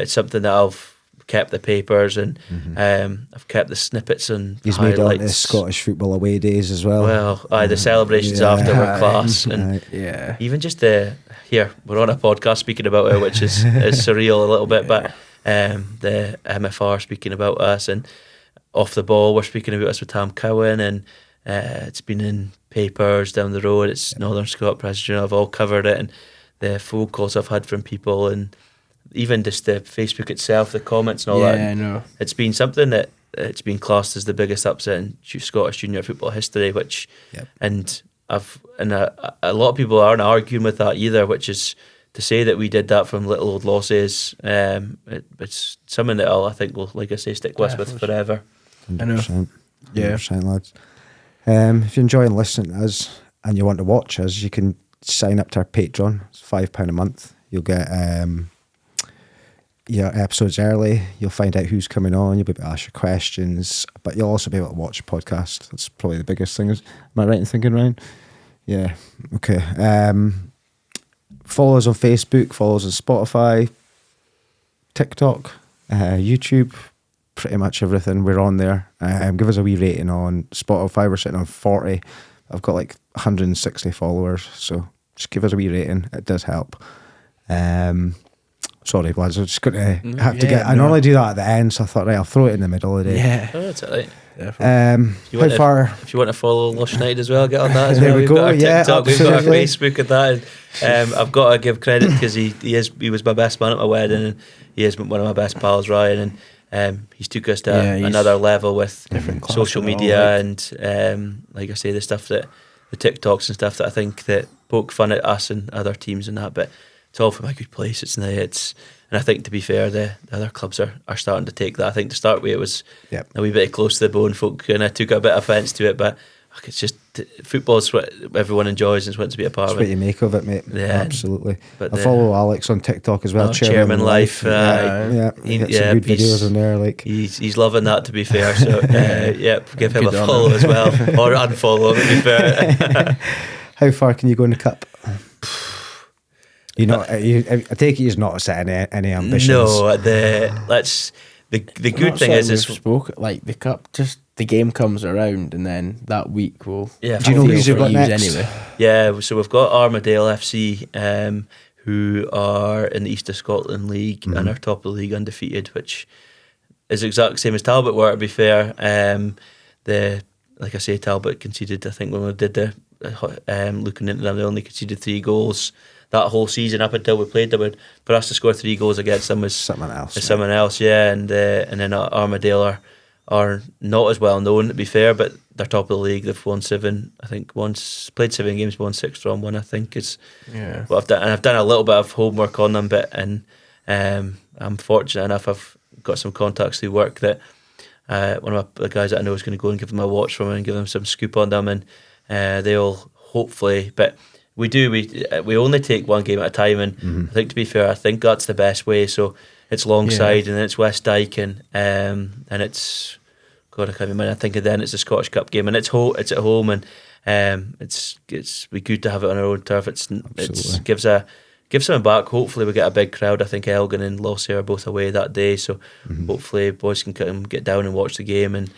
it's something that I've kept the papers, and I've kept the snippets and He's made it highlights. onto Scottish football away days as well. Well, the celebrations after were class, and Yeah. even just here we're on a podcast speaking about it, which is surreal a little bit, but the MFR speaking about us, and off the ball we're speaking about us with Tam Cowan, and it's been in papers down the road. It's Northern Scott Press Journal. I've all covered it, and the phone calls I've had from people, and even just the Facebook itself, the comments and all that. Yeah, I know. It's been something that it's been classed as the biggest upset in Scottish junior football history, which and a lot of people aren't arguing with that either, which is to say that we did that from little old losses. It's something that I think will, like I say, stick with forever. 100%. Yeah. 100%, lads. If you're enjoying listening to us and you want to watch us, you can sign up to our Patreon. It's £5 a month. You'll get your episodes early. You'll find out who's coming on. You'll be able to ask your questions, but you'll also be able to watch a podcast. That's probably the biggest thing. Am I right in thinking, Ryan? Yeah. Okay. Follow us on Facebook. Follow us on Spotify, TikTok, YouTube. Pretty much everything. We're on there. Give us a wee rating on Spotify. We're sitting on 40. I've got like 160 followers, so just give us a wee rating. It does help. Sorry, lads, I'm just going to have to get... I normally do that at the end, so I thought, right, I'll throw it in the middle of the day. Yeah. Oh, that's all right. Definitely. If you want to follow Lossiemouth United as well, get on that as There well. we We've go, got our yeah, TikTok, we've got our absolutely. Facebook and that. And, I've got to give credit because he was my best man at my wedding, and he is one of my best pals, Ryan, and he's took us to another level with social media and like I say, the stuff that the TikToks and stuff that I think that poke fun at us and other teams and that, but it's all from a good place. And I think, to be fair, the other clubs are starting to take that. I think to start with it was a wee bit close to the bone. Folk kind of took a bit of offence to it, but it's just football's what everyone enjoys and wants to be a part That's of what it. you make of it, mate. Yeah, Absolutely. But I follow Alex on TikTok as well. Chairman Life. Yeah, He- get yeah, some good he's- videos on there. Like, He's loving that, to be fair. So give him Good a on follow him. as well, or unfollow him, to be fair. how far can you go in the cup? I take it he's not setting any ambitions. No, the good thing is spoke like the cup. Just the game comes around, and then that week we'll. Yeah. Do you know who you've got use next? anyway? Yeah, so we've got Armadale FC, who are in the East of Scotland League and are top of the league undefeated, which is exact same as Talbot were, to be fair. Like I say, Talbot conceded, I think when we did the looking into them, they only conceded 3 goals that whole season up until we played them. For us to score 3 goals against them was Someone else. someone else, yeah. And then Armadale are not as well known, to be fair, but they're top of the league. They've won 7, I think. Played 7 games, won 6, drawn 1. I think is what I've done. And I've done a little bit of homework on them, I'm fortunate enough. I've got some contacts through work that one of the guys that I know is going to go and give them a watch from and give them some scoop on them, and they'll hopefully. But we only take one game at a time, and I think, to be fair, I think that's the best way. So it's Longside and then it's West Dyke, and it's God, I can't remember. I think then it's the Scottish Cup game, and it's at home, and it's be good to have it on our own turf. It gives something back. Hopefully we get a big crowd. I think Elgin and Lossie are both away that day, so hopefully boys can get down and watch the game and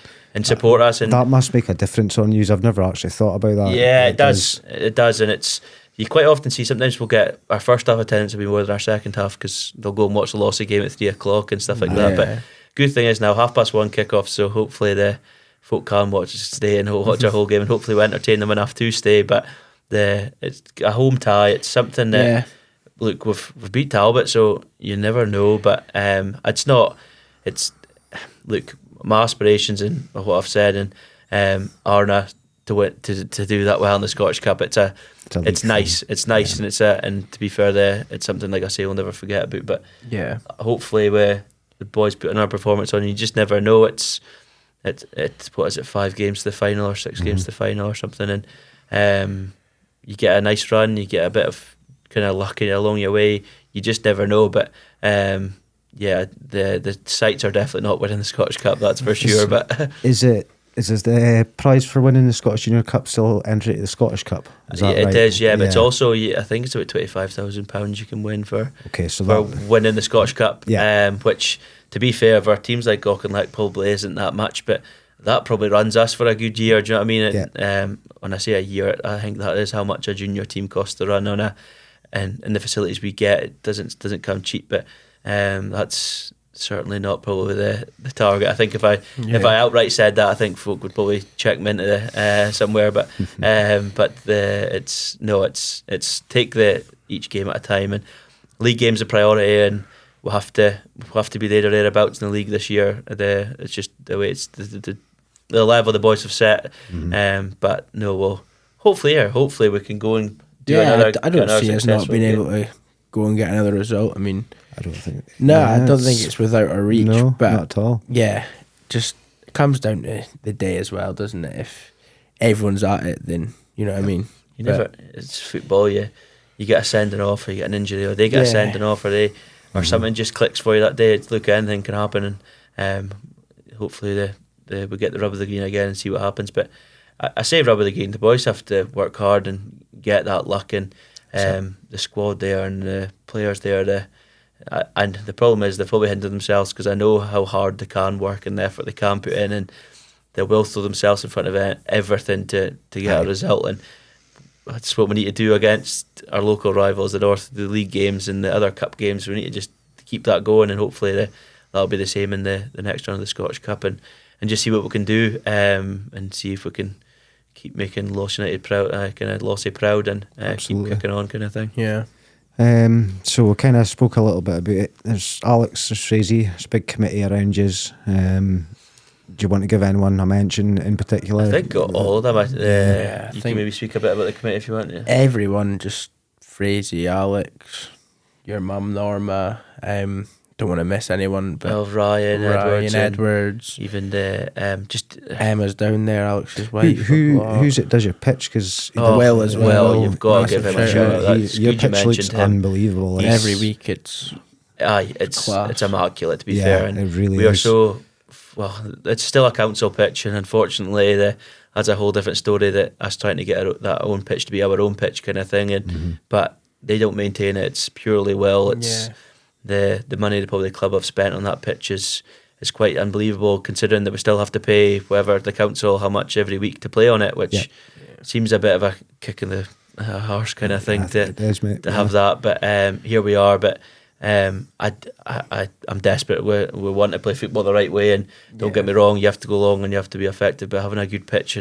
support us. And that must make a difference on you. I've never actually thought about that. yeah, it does. It does, and it's. You quite often see sometimes we'll get our first half attendance will be more than our second half because they'll go and watch the Lossie game at 3:00 and stuff like that. But good thing is now 1:30 kickoff, so hopefully the folk can stay and watch our whole game, and hopefully we entertain them enough to stay. But it's a home tie. It's something that look, we've beat Talbot, so you never know. But it's not. It's look, my aspirations and what I've said and Arna to do that well in the Scottish Cup. It's nice. It's nice, and and to be fair, it's something, like I say, we'll never forget about. But hopefully, the boys put another performance on. You just never know. It's what is it, 5 games to the final or 6 games to the final or something, and you get a nice run. You get a bit of kind of luck along your way. You just never know. But the sights are definitely not winning the Scottish Cup. That's for sure. But Is the prize for winning the Scottish Junior Cup still entry to the Scottish Cup? Is that right? It is, yeah. But it's also, I think it's about £25,000 you can win for so winning the Scottish Cup. Yeah. Which, to be fair, for teams like Auchinleck probably isn't that much, but that probably runs us for a good year. Do you know what I mean? When I say a year, I think that is how much a junior team costs to run on and the facilities we get. It doesn't come cheap, but that's certainly not probably the target. I think if I outright said that, I think folk would probably check me into somewhere. But it's take each game at a time, and league games a priority, and we'll have to be there or thereabouts in the league this year. It's just the way it's the level the boys have set. But no, we'll hopefully we can go and do another. I don't see us not being able to go and get another result. I mean, I don't think. I don't think it's without our reach. No, but not at all. Yeah, just it comes down to the day as well, doesn't it? If everyone's at it, then you know what I mean. It's football. You get a sending off, or you get an injury, or they get a sending off, or something just clicks for you that day. Look, anything can happen, and hopefully we get the rub of the green again and see what happens. But I say rub of the green. The boys have to work hard and get that luck, and the squad there and the players there. And the problem is they've probably hindered themselves, because I know how hard they can work and the effort they can put in, and they will throw themselves in front of everything to get a result. And that's what we need to do against our local rivals, the the league games and the other cup games. We need to just keep that going, and hopefully that'll be the same in the next round of the Scottish Cup, and just see what we can do, and see if we can keep making Lossiemouth United proud, Lossie proud, and keep kicking on, kind of thing. Yeah. So we kind of spoke a little bit about it. There's Alex, there's Frazee, there's a big committee around you. Do you want to give anyone a mention in particular? I think all of them. I you think can maybe speak a bit about the committee if you want. Yeah. Everyone, just Frazee, Alex, your mum Norma. Don't want to miss anyone, but Ryan Edwards, even the just Emma's down there, Alex's wife. Who's it does your pitch? Because Will as well. You've got to give him a shout out. Your pitch looks unbelievable. And every week it's immaculate, to be fair, and it really we is. are so well. It's still a council pitch, and unfortunately that's a whole different story, that us trying to get that own pitch to be our own pitch kind of thing, and but they don't maintain it. It's purely Will. It's the money the club have spent on that pitch is quite unbelievable, considering that we still have to pay whoever the council how much every week to play on it, which seems a bit of a kick in the arse kind of thing to have that. But here we are. But I'm desperate. We want to play football the right way, and don't get me wrong, you have to go long and you have to be effective. But having a good pitch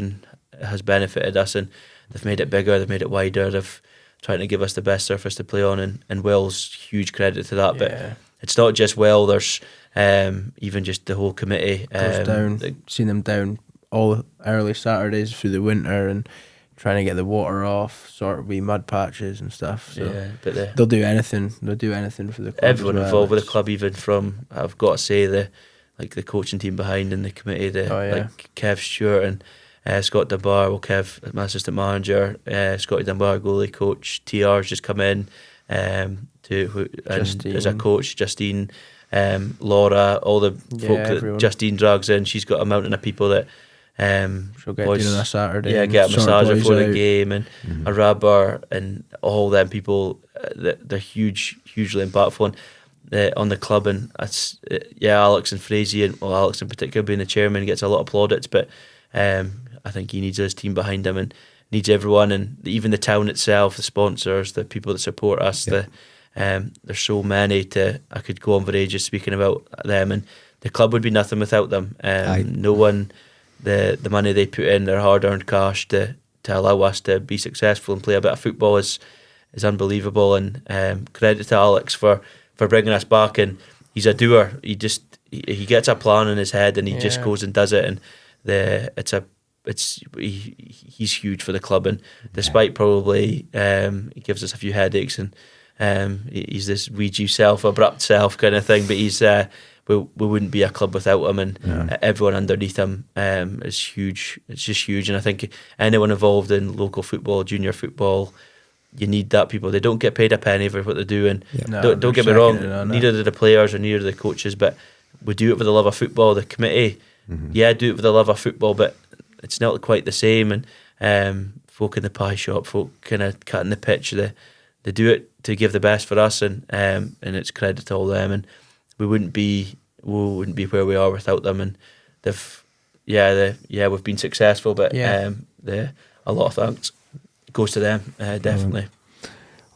has benefited us, and they've made it bigger, they've made it wider, they've trying to give us the best surface to play on, and Will's huge credit to that. But it's not just Will, there's even just the whole committee. Goes down, seen them down all early Saturdays through the winter and trying to get the water off, sort of wee mud patches and stuff. So but they'll do anything. They'll do anything for the club. Everyone involved with the club, even from, I've got to say, the coaching team behind and the committee, like Kev Stewart and Scott Dunbar, Kev, my assistant manager, Scotty Dunbar, goalie coach, TR's just come in as a coach, Justine, Laura, all the folk that Justine drags in. She's got a mountain of people that she'll get boys, on a Saturday. Yeah, get a massager before the game, and a rubber, and all them people. They're hugely impactful on the club, and that's Alex and Frazee, and Alex in particular being the chairman gets a lot of plaudits, but I think he needs his team behind him and needs everyone, and even the town itself, the sponsors, the people that support us. There's so many. I could go on for ages speaking about them, and the club would be nothing without them. No one, the money they put in, their hard-earned cash to allow us to be successful and play a bit of football is unbelievable. And credit to Alex for bringing us back. And he's a doer. He gets a plan in his head and he just goes and does it. And he's huge for the club, and despite probably he gives us a few headaches, and he's this weedy abrupt self kind of thing, but he's we wouldn't be a club without him, and everyone underneath him is huge. It's just huge, and I think anyone involved in local football, junior football, you need that people. They don't get paid a penny for what they do, and don't get me wrong, neither do the players or neither do the coaches, but we do it for the love of football. The committee, do it for the love of football, but it's not quite the same. And folk in the pie shop, folk kind of cutting the pitch, they do it to give the best for us, and it's credit to all them. And we wouldn't be we wouldn't be where we are without them, and we've been successful, but a lot of thanks goes to them, definitely.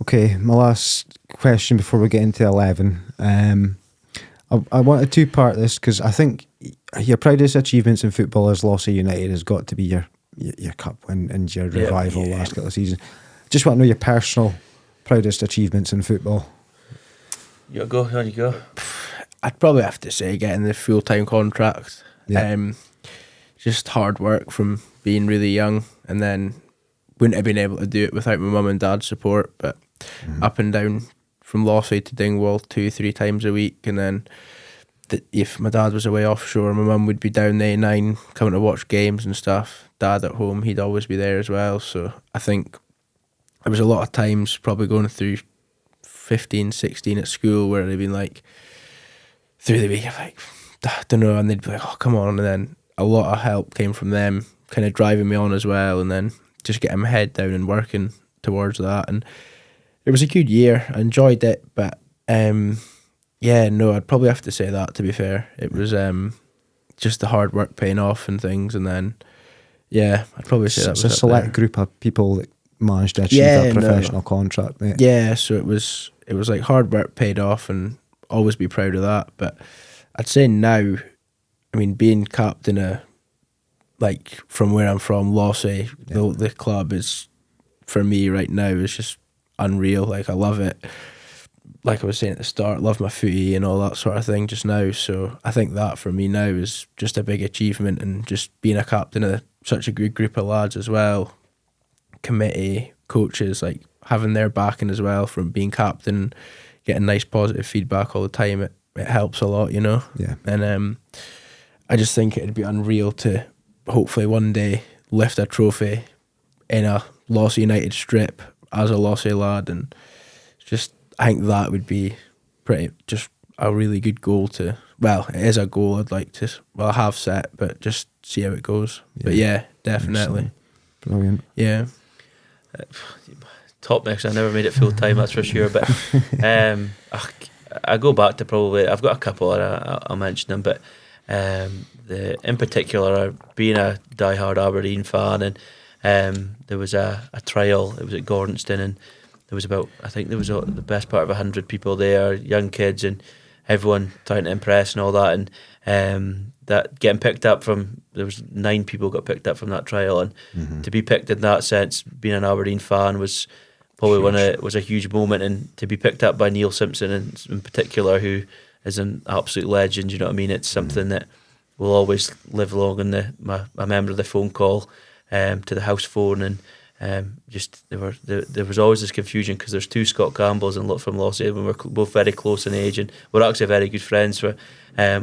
Okay, my last question before we get into 11. I want to two-part this because I think your proudest achievements in football as Lossiemouth United has got to be your cup win and your revival last couple of seasons. Just want to know your personal proudest achievements in football. You go. I'd probably have to say getting the full-time contract. Yeah. Just hard work from being really young, and then wouldn't have been able to do it without my mum and dad's support. But up and down from Lossiemouth to Dingwall 2-3 times a week, and then if my dad was away offshore, my mum would be down the A9 coming to watch games and stuff. Dad at home, he'd always be there as well. So I think there was a lot of times probably going through 15, 16 at school where they'd been like, through the week, like, I don't know, and they'd be like, oh, come on. And then a lot of help came from them, kind of driving me on as well, and then just getting my head down and working towards that. And it was a good year. I enjoyed it, but I'd probably have to say that, to be fair. It was just the hard work paying off and things, and then I'd probably say that was a select group of people that managed to achieve that professional contract, mate. Yeah, so it was like hard work paid off, and always be proud of that. But I'd say now, I mean, being captain from where I'm from, Lossiemouth, the club is, for me right now, is just unreal. Like, I love it. Like I was saying at the start, love my footy and all that sort of thing just now. So I think that for me now is just a big achievement, and just being a captain of such a good group of lads as well, committee, coaches, like having their backing as well from being captain, getting nice positive feedback all the time. It helps a lot, you know. Yeah. And I just think it'd be unreal to hopefully one day lift a trophy in a Lossiemouth United strip as a Lossiemouth lad, and just I think that would be just a really good goal to. Well, it is a goal I'd like to. Well, I have set, but just see how it goes. Yeah. But yeah, definitely. Brilliant. Yeah. Top mix. I never made it full time, that's for sure. But I go back to probably. I've got a couple, and I'll mention them. But in particular, being a diehard Aberdeen fan, and there was a trial. It was at Gordonston, and there was the best part of 100 people there, young kids, and everyone trying to impress and all that, and that getting picked up from, there was 9 people got picked up from that trial, and to be picked in that sense, being an Aberdeen fan, was probably was a huge moment, and to be picked up by Neil Simpson in particular, who is an absolute legend, you know what I mean? It's something that will always live long in I remember the phone call to the house phone, and just there was always this confusion because there's 2 Scott Campbells and from Lossiemouth, and we're both very close in age, and we're actually very good friends when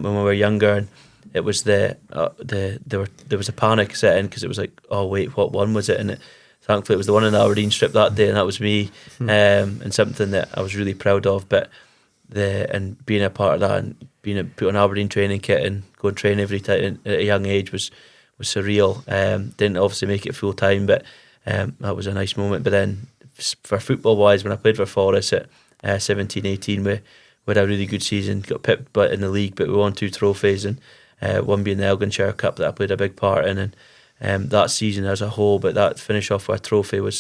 we were younger, and it was there was a panic set in because it was like, oh wait, what one was it? And thankfully it was the one in Aberdeen strip that day, and that was me, and something that I was really proud of. But and being a part of that, and being put on Aberdeen training kit and go and train every time at a young age was surreal. Didn't obviously make it full time, but that was a nice moment. But then for football wise, when I played for Forest at 17-18, we had a really good season, got pipped but in the league, but we won 2 trophies, and one being the Elginshire Cup that I played a big part in, and that season as a whole. But that finish off with a trophy the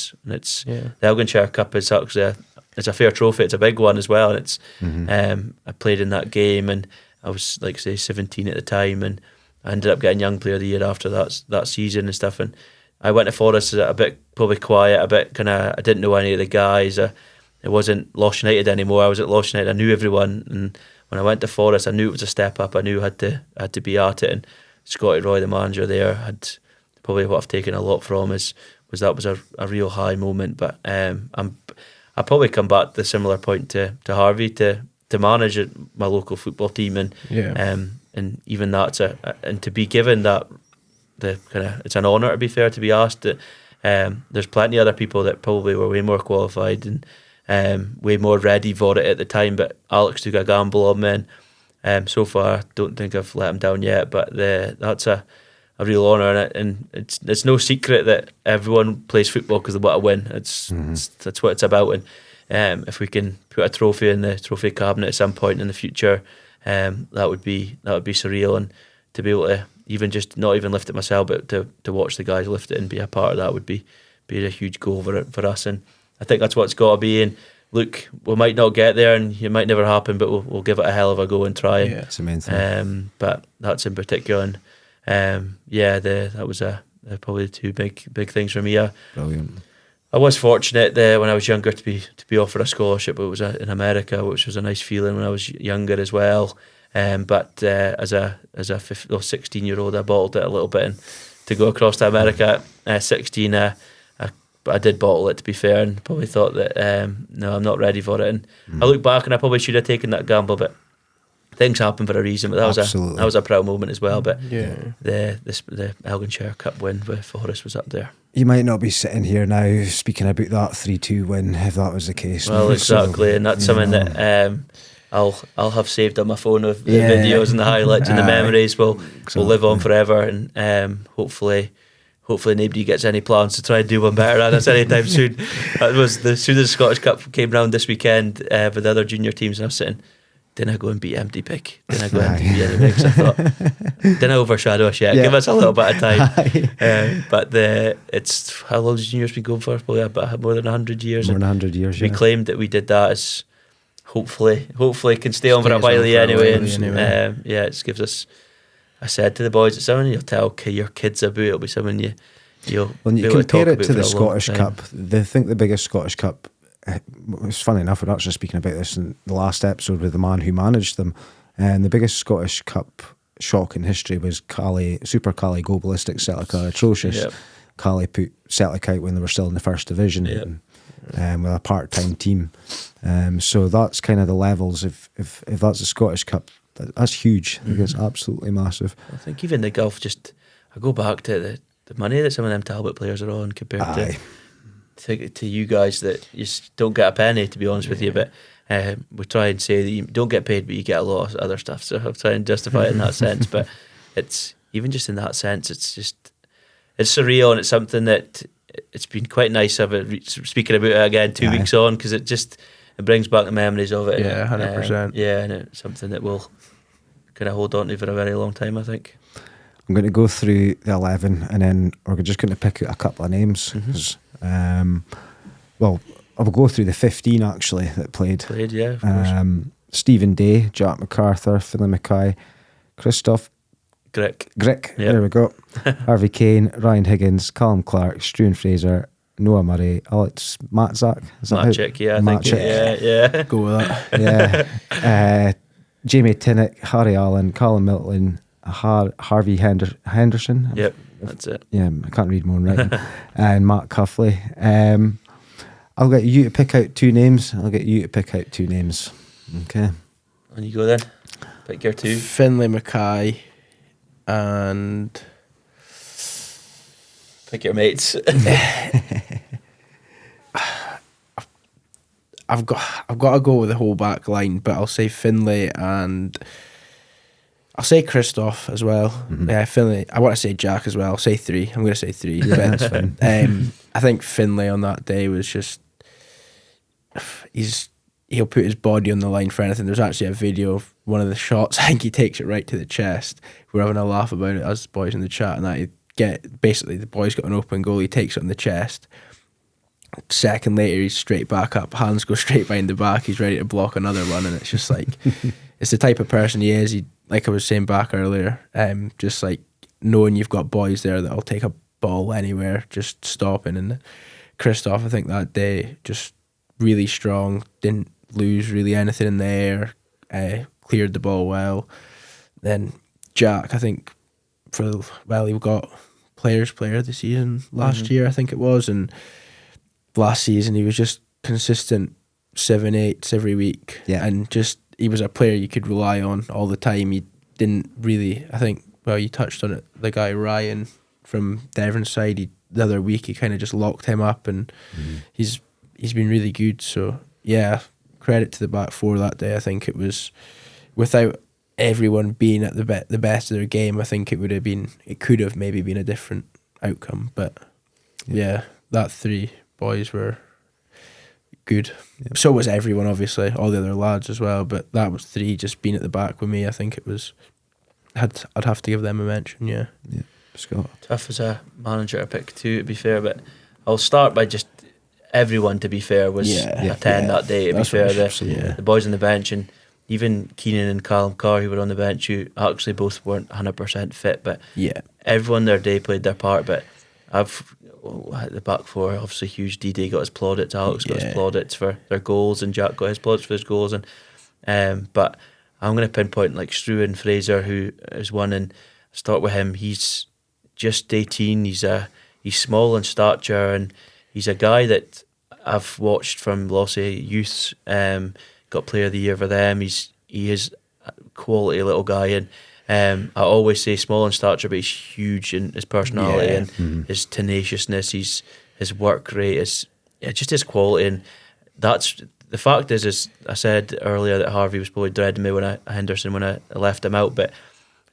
Elginshire Cup is actually it's a fair trophy, it's a big one as well, and it's I played in that game, and I was, like say, 17 at the time, and I ended up getting Young Player of the Year after that season and stuff. And I went to Forest a bit probably quiet, a bit kind of, I didn't know any of the guys. It wasn't Lossiemouth United anymore. I was at Lossiemouth United. I knew everyone, and when I went to Forest, I knew it was a step up. I knew I had to be at it. And Scotty Roy, the manager there, had probably what I've taken a lot from was a real high moment. But I probably come back to the similar point to Harvey to manage my local football team, and even that and to be given that. It's an honour, to be fair, to be asked that. There's plenty of other people that probably were way more qualified and way more ready for it at the time, but Alex took a gamble on me, and so far I don't think I've let him down yet. But that's a real honour, and it's no secret that everyone plays football because they want to win. That's what it's about, and if we can put a trophy in the trophy cabinet at some point in the future, that would be surreal, and to be able to even just not even lift it myself, but to watch the guys lift it and be a part of that would be a huge goal for us. And I think that's what it's got to be. And look, we might not get there, and it might never happen, but we'll give it a hell of a go and try. Yeah, it's amazing. But that's in particular, and that was probably the two big things for me. Brilliant. I was fortunate when I was younger to be offered a scholarship. It was in America, which was a nice feeling when I was younger as well. But as a 16-year-old, I bottled it a little bit, and to go across to America at 16, I did bottle it, to be fair, and probably thought that no, I'm not ready for it. And I look back and I probably should have taken that gamble, but things happen for a reason. But that was a proud moment as well. But the Elginshire Cup win with Forest was up there. You might not be sitting here now speaking about that 3-2 win if that was the case. Well, exactly, and that's something that I'll have saved on my phone of the videos and the highlights and the memories will live on forever, and hopefully nobody gets any plans to try and do one better than us anytime soon. That was as soon as the Scottish Cup came round this weekend with the other junior teams, and I was sitting, didn't I go and beat Empty Pick? Didn't I go and beat Empty Pick? So I thought, didn't I overshadow us yet? Give us a little bit of time. But it's how long has juniors been going for? Probably about more than 100 years. More than 100 years. We claimed that we did that as hopefully can stay on for a while anyway. It gives us. I said to the boys, it's something you'll tell your kids about. It'll be something you'll. When you compare it to the Scottish Cup, I think the biggest Scottish Cup. It's funny enough, we're actually speaking about this in the last episode with the man who managed them, and the biggest Scottish Cup shock in history was Super Cali go ballistic. Celtic are atrocious. Yep. Cali put Celtic out when they were still in the first division. Yep. With a part-time team. So that's kind of the levels. If that's the Scottish Cup, that's huge. I think it's absolutely massive. I think even the Gulf, I go back to the money that some of them Talbot players are on compared to you guys that you just don't get a penny, to be honest with you. But we try and say that you don't get paid, but you get a lot of other stuff. So I'll try and justify it in that sense. But it's even just in that sense, it's surreal, and it's something that it's been quite nice of it. Speaking about it again 2 weeks on, because it brings back the memories of it. Yeah, 100%. And it's something that we'll kind of hold on to for a very long time, I think. I'm going to go through the 11, and then we're just going to pick out a couple of names. Well, I'll go through the 15 actually that played. Yeah, of course. Stephen Day, Jack MacArthur, Finlay Mackay, Christoph Grick. Yep. There we go. Harvey Kane, Ryan Higgins, Callum Clark, Struan Fraser, Noah Murray, Alex Matzak. Matchik, yeah. Go with that. Yeah. Jamie Tinnock, Harry Allen, Colin Milton, Harvey Henderson. Yep, that's it. Yeah, I can't read my own writing. And Matt Cuffley. I'll get you to pick out two names. Okay. And you go then. Pick your two. Finlay Mackay and pick your mates. I've got to go with the whole back line, but I'll say Finlay and I'll say Christoph as well. Yeah, Finlay. I want to say Jack as well. I'll say three. I'm going to say three. Yeah, that's fine. I think Finlay on that day was just he'll put his body on the line for anything. There's actually a video of one of the shots. I think he takes it right to the chest. We're having a laugh about it as boys in the chat, and that basically the boy's got an open goal. He takes it on the chest. Second later, he's straight back up. Hands go straight behind the back. He's ready to block another one, and it's just like it's the type of person he is. He, like I was saying back earlier, just like knowing you've got boys there that'll take a ball anywhere, just stopping. And Christoph, I think that day, just really strong. Didn't lose really anything in the air. Cleared the ball well. Then Jack, I think he got Players Player of the season last year, I think it was, and last season he was just consistent 7-8s every week, and just he was a player you could rely on all the time. He didn't really, I think, well, you touched on it, the guy Ryan from Devon's side, the other week he kind of just locked him up, and he's been really good. So yeah, credit to the back four that day. I think it was, without everyone being at the best of their game, I think it could have maybe been a different outcome. But yeah, that three boys were good. Yep. So was everyone, obviously, all the other lads as well. But that was 3 just being at the back with me. I think it was. I'd have to give them a mention. Yeah. Scott. Tough as a manager to pick 2, to be fair, but I'll start by just everyone, to be fair, was a 10 that day, to be fair. The boys on the bench, and even Keenan and Callum Carr, who were on the bench, who actually both weren't 100% fit, but everyone their day played their part. But I've at the back 4, obviously huge. D-Day got his plaudits, Alex got his plaudits for their goals, and Jack got his plaudits for his goals. And but I'm going to pinpoint like Struan Fraser, who is one, and start with him. He's just 18. He's small in stature, and he's a guy that I've watched from Lossie Youths. Got Player of the Year for them. He is a quality little guy, and I always say small in stature, but he's huge in his personality and his tenaciousness. His work rate is just his quality, and that's the fact. Is as I said earlier that Harvey was probably dreading me when I left him out, but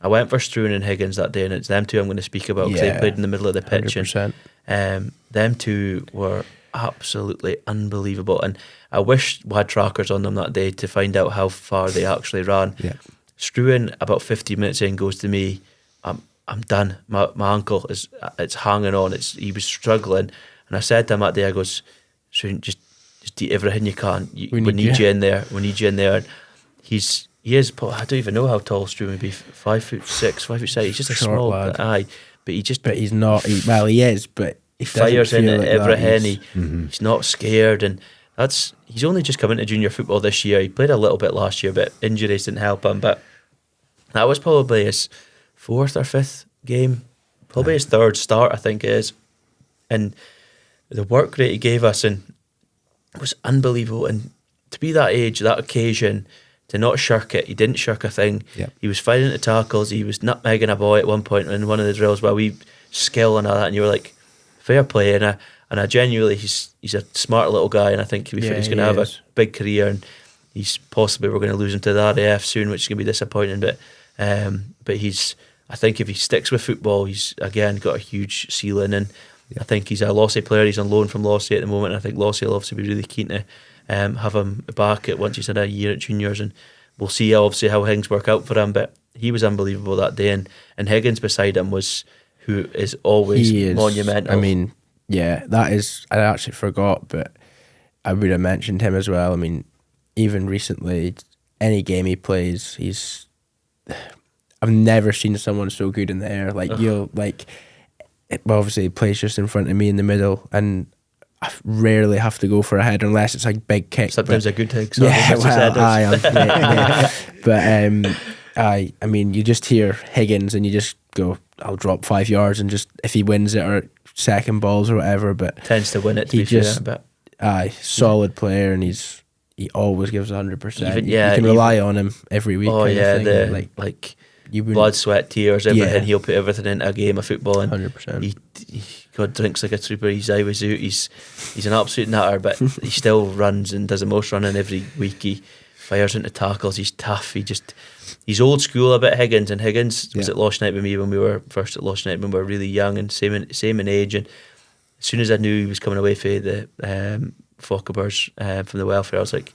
I went for Struan and Higgins that day, and it's them 2 I'm going to speak about because they played in the middle of the pitch. 100%. And them 2 were absolutely unbelievable. And I wish we had trackers on them that day to find out how far they actually ran. Struan, about 50 minutes in, goes to me, I'm done. My ankle it's hanging on. He was struggling. And I said to him that day, I goes, Struan, just eat everything you can. We need you in there. We need you in there. And he is, I don't even know how tall Struan would be, 5'6", 5'7". He's just a Short small lad. But he's not. He is, but he fires in at everything. He's He's not scared, and he's only just come into junior football this year. He played a little bit last year, but injuries didn't help him. But that was probably his 4th or 5th game, probably his 3rd start, I think it is. And the work rate he gave us and was unbelievable. And to be that age, that occasion, to not shirk it. He didn't shirk a thing. He was fighting into tackles. He was nutmegging a boy at one point in one of the drills while we skill and all that. And you were like, fair play. And I genuinely, he's a smart little guy, and I think he's going to have a big career. And he's possibly, we're going to lose him to the RAF soon, which is going to be disappointing. But I think if he sticks with football, he's again got a huge ceiling. And I think he's a Lossie player. He's on loan from Lossie at the moment. And I think Lossie will obviously be really keen to have him back once he's had a year at juniors, and we'll see obviously how things work out for him. But he was unbelievable that day, and Higgins beside him who is always monumental. I mean, that is. I actually forgot, but I would have mentioned him as well. I mean, even recently, any game he plays, I've never seen someone so good in the air. Obviously he plays just in front of me in the middle, and I rarely have to go for a header unless it's like big kick. Sometimes a good kick. I mean, you just hear Higgins and you just go, I'll drop 5 yards, and just if he wins it or second balls or whatever, but tends to win it. To be fair, solid player, and he always gives 100%. You can rely on him every week. Oh yeah, like blood, sweat, tears, everything. He'll put everything into a game of football, and 100%. God drinks like a trooper. His eye was out. He's an absolute nutter, but he still runs and does the most running every week. He fires into tackles. He's tough. He's old school a bit. Higgins was at Lossiemouth United with me when we were first at Lossiemouth United when we were really young and same in age. And as soon as I knew he was coming away for the Fockabers from the welfare, I was like,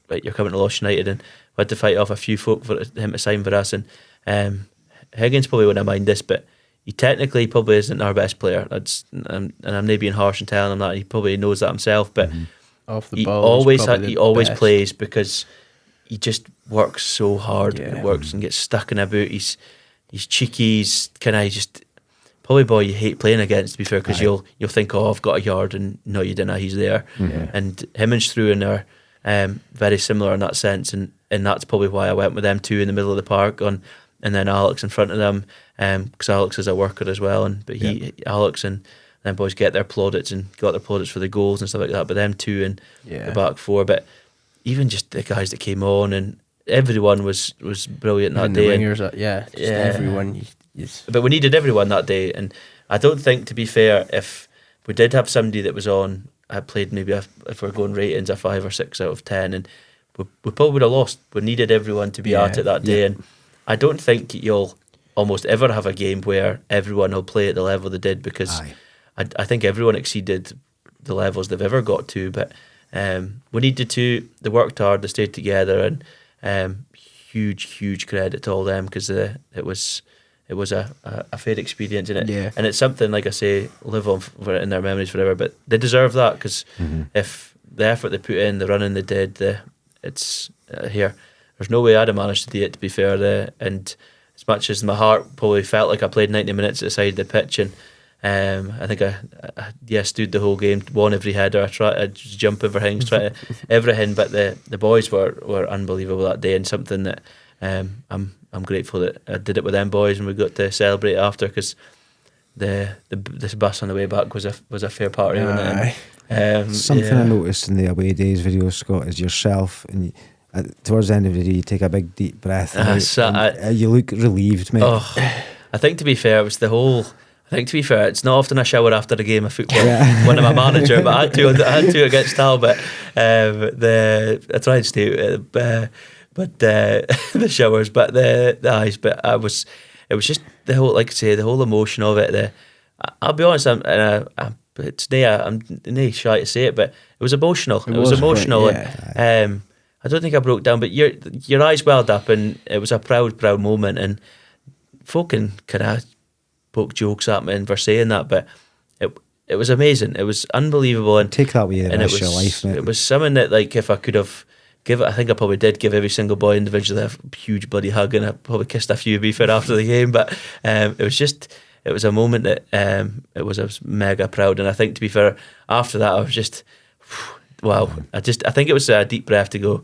right, you're coming to Lossiemouth United, and we had to fight off a few folk for him to sign for us. And Higgins probably wouldn't mind this, but he technically probably isn't our best player. And I'm maybe being harsh and telling him that. He probably knows that himself, but off the he ball, he always plays because he just works so hard. Works and gets stuck in a boot. He's cheeky. He's kind of just probably boy you hate playing against, to be fair, because you'll think, oh, I've got a yard, and no, you didn't. He's there, and him and Struan are very similar in that sense, and that's probably why I went with them 2 in the middle of the park and then Alex in front of them, because Alex is a worker as well, Alex and them boys get their plaudits and got their plaudits for the goals and stuff like that, but them 2 in the back 4. But even just the guys that came on, and everyone was brilliant that day. Everyone. But we needed everyone that day, and I don't think, to be fair, if we did have somebody that was on, I played maybe if we're going ratings a 5 or 6 out of 10, and we probably would have lost. We needed everyone to be at it that day, and I don't think you'll almost ever have a game where everyone will play at the level they did, because I think everyone exceeded the levels they've ever got to. But we needed to. They worked hard, they stayed together, and huge credit to all them, because it was a fair experience in it, and it's something, like I say, live on in their memories forever. But they deserve that, because if the effort they put in, the running they did, it's here. There's no way I'd have managed to do it, to be fair. And as much as my heart probably felt like I played 90 minutes at the side of the pitch, and I think I stood the whole game, won every header, I tried to jump everything, try to everything. But the boys were unbelievable that day, and something that I'm grateful that I did it with them boys, and we got to celebrate after, because this bus on the way back was a fair party. Something I noticed in the away days video, Scott, is yourself, and towards the end of the day you take a big deep breath, and you look relieved, mate. I think, to be fair, it's not often I shower after a game of football when I'm a manager, but I had to against Talbot. I tried to stay, but the showers, but the eyes. But it was just the whole, like I say, the whole emotion of it. I'll be honest, I'm not shy to say it, but it was emotional. It was emotional, and I don't think I broke down, but your eyes welled up, and it was a proud moment, and folk can kind of poke jokes at me for saying that, but it was amazing. It was unbelievable, and take that with you, and your life, mate. It was something that, like, if I could have give it, I think I probably did give every single boy individually a huge bloody hug, and I probably kissed a few, to be fair, after the game. But it was a moment that I was mega proud, and I think, to be fair, after that I was just wow. I think it was a deep breath to go,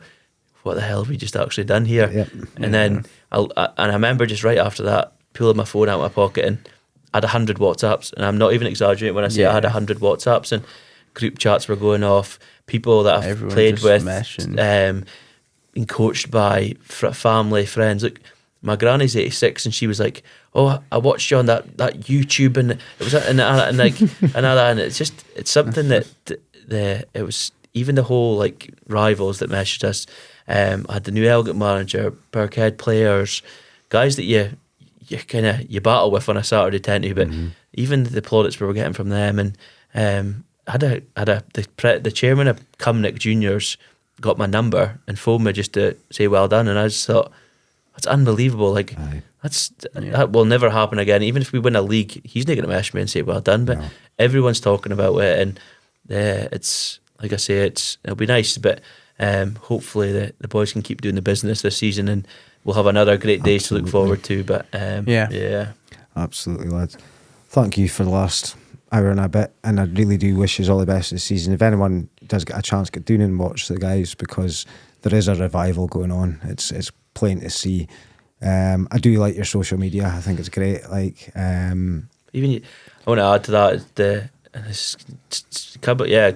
what the hell have we just actually done here? Yep. And then I remember just right after that pulling my phone out of my pocket, and I had 100 WhatsApps, and I'm not even exaggerating when I say I had 100 WhatsApps, and group chats were going off, people that I've played with, and coached by, family, friends. Look, my granny's 86, and she was like, "Oh, I watched you on that YouTube," and it was and it's something that it was, even the whole, like, rivals that messaged us. I had the new Elgin manager, Birkhead players, guys that you battle with on a Saturday 10, but even the plaudits we were getting from them, and the chairman of Cumnock Juniors got my number and phoned me just to say well done, and I just thought, that's unbelievable. Like, that will never happen again. Even if we win a league, he's not going to message me and say well done. But everyone's talking about it, and it's, like I say, it'll be nice. But hopefully the boys can keep doing the business this season, and we'll have another great day to look forward to. But absolutely, lads. Thank you for the last hour and a bit, and I really do wish you all the best this season. If anyone does get a chance, get down and watch the guys, because there is a revival going on. It's plain to see. I do like your social media. I think it's great. Like, I want to add to that,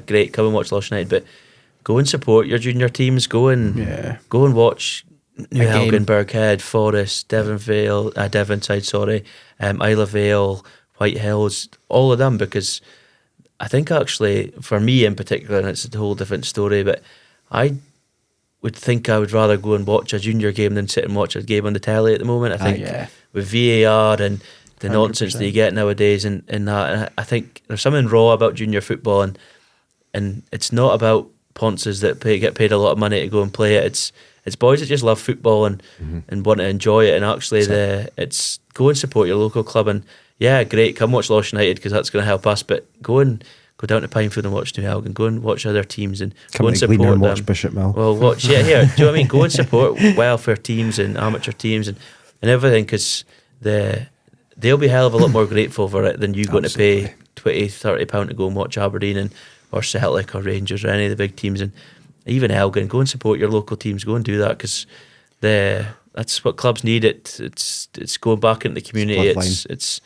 great. Come and watch Lossiemouth United, but go and support your junior teams. Go and watch New Elgin, Birkhead, Forest, Devonside, Isle of Vale, White Hills, all of them, because I think, actually, for me in particular, and it's a whole different story, but I would think I would rather go and watch a junior game than sit and watch a game on the telly at the moment. I think with VAR and the 100%. Nonsense that you get nowadays, and I think there's something raw about junior football, and it's not about ponces that get paid a lot of money to go and play it. It's boys that just love football and want to enjoy it, and actually it's go and support your local club, and great, come watch Lossiemouth United, because that's going to help us, but go down to Pinefield and watch New Elgin, go and watch other teams, and go and support them. Watch Bishop Mill. Well, watch here. Do you know what I mean? Go and support welfare teams and amateur teams and everything, because they'll be a hell of a lot more grateful for it than you going to pay £20-30 to go and watch Aberdeen or Celtic or Rangers or any of the big teams, and even Elgin. Go and support your local teams. Go and do that, because that's what clubs need. It's going back into the community. It's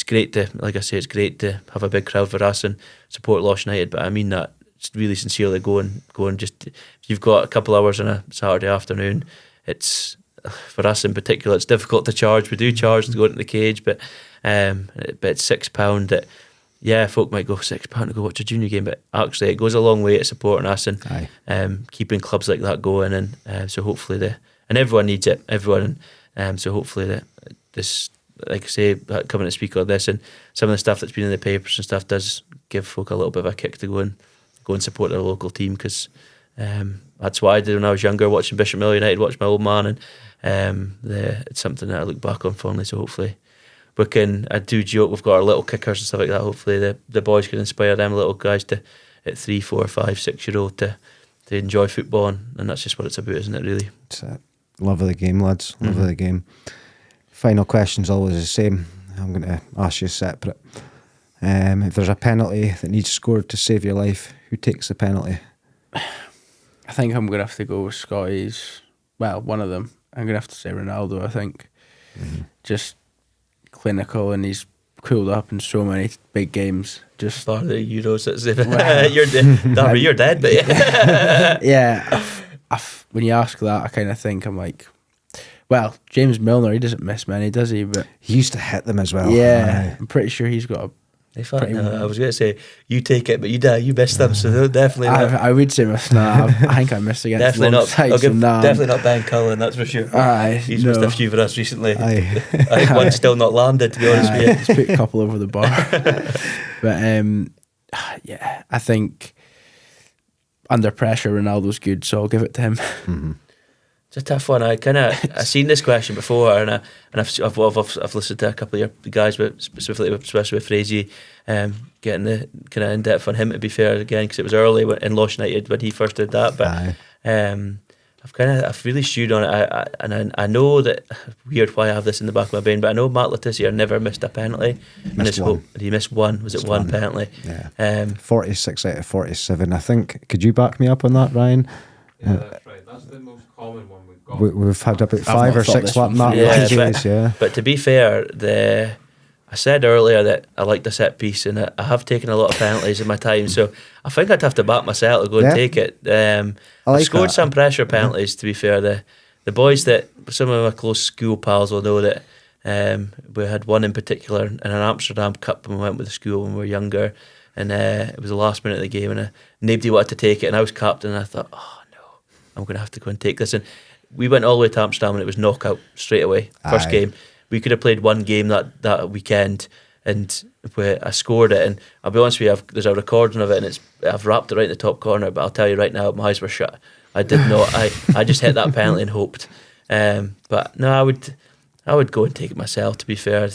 great to, like I say, it's great to have a big crowd for us and support Lossiemouth United. But I mean that really sincerely. Go and just, if you've got a couple hours on a Saturday afternoon, it's, for us in particular, it's difficult to charge. We do charge to go into the cage, but it's £6 that. Yeah, folk might go £6 to go watch a junior game, but actually it goes a long way to supporting us and keeping clubs like that going, and so hopefully and everyone needs it, so hopefully that this, like I say, coming to speak on this and some of the stuff that's been in the papers and stuff does give folk a little bit of a kick to go go and support their local team, because that's what I did when I was younger, watching Bishop Mill United, watching my old man, and it's something that I look back on fondly. So hopefully we can. I do joke we've got our little kickers and stuff like that. Hopefully the boys can inspire them little guys to at 3, 4, 5, 6-year-old to enjoy football, and that's just what it's about, isn't it? Really, it's love of the game, lads. Love of the game. Final question's always the same. I'm going to ask you separate. If there's a penalty that needs scored to save your life, who takes the penalty? I think I'm going to have to go with Scotty's. Well, one of them. I'm going to have to say Ronaldo, I think. Just clinical, and he's cooled up in so many big games. Just for the Euros, you're dead, but yeah. When you ask that, I kind of think, I'm like, well, James Milner, he doesn't miss many, does he? But he used to hit them as well. Yeah, I'm pretty sure he's got a. I was going to say you take it, but you missed them, so definitely. I would say miss. I think I missed against. Definitely not. Definitely not Ben Cullen. That's for sure. He's missed a few for us recently. I think one's still not landed, to be honest with you. He's put a couple over the bar. But yeah, I think under pressure, Ronaldo's good, so I'll give it to him. It's a tough one. I've seen this question before, and I've listened to a couple of your guys, but especially with Frazee, getting the kind of in depth on him. To be fair, again, because it was early in Loss United when he first did that, but I've really stewed on it. I know that weird why I have this in the back of my brain, but I know Matt Letizia never missed a penalty. He missed one. Was it one penalty? Yeah. 46 out of 47, I think. Could you back me up on that, Ryan? Yeah, that's right. That's the most common one we've got. We've had about 5 or 6 like that. But to be fair, I said earlier that I like the set piece, and I have taken a lot of penalties in my time, so I think I'd have to back myself to go and take it. I've scored some pressure penalties, to be fair. The boys that some of my close school pals will know that we had one in particular in an Amsterdam Cup when we went with the school when we were younger, and it was the last minute of the game, and nobody wanted to take it, and I was captain, and I thought, I'm going to have to go and take this. And we went all the way to Amsterdam, and it was knockout straight away. First game. We could have played one game that weekend, and I scored it. And I'll be honest with you, there's a recording of it, and I've wrapped it right in the top corner. But I'll tell you right now, my eyes were shut. I did not. I just hit that penalty and hoped. But no, I would go and take it myself. To be fair.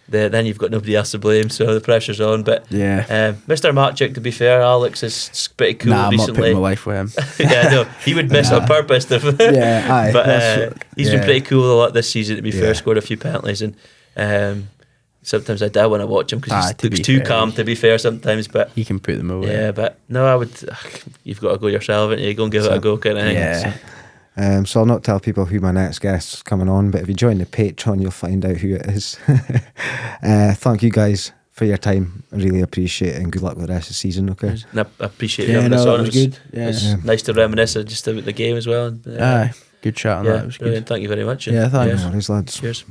Then you've got nobody else to blame, so the pressure's on. But Mr. Matchik, to be fair, Alex is pretty cool recently. I'm not putting my life with him. Yeah, no, he would miss on purpose. But he's been pretty cool a lot this season, to be fair. Scored a few penalties, and sometimes I do want to watch him because he looks too calm, to be fair, sometimes. But he can put them away. Yeah, but no, I would. You've got to go yourself, and you go and give it a go, kind of thing. Yeah. So I'll not tell people who my next guest's coming on, but if you join the Patreon, you'll find out who it is. Thank you guys for your time. I really appreciate it, and good luck with the rest of the season. Okay. And I appreciate you having us on. It was good. It's nice to reminisce just about the game as well. Good chat on that. It was brilliant. Good. Thank you very much. Yeah, thanks. No worries, lads. Cheers.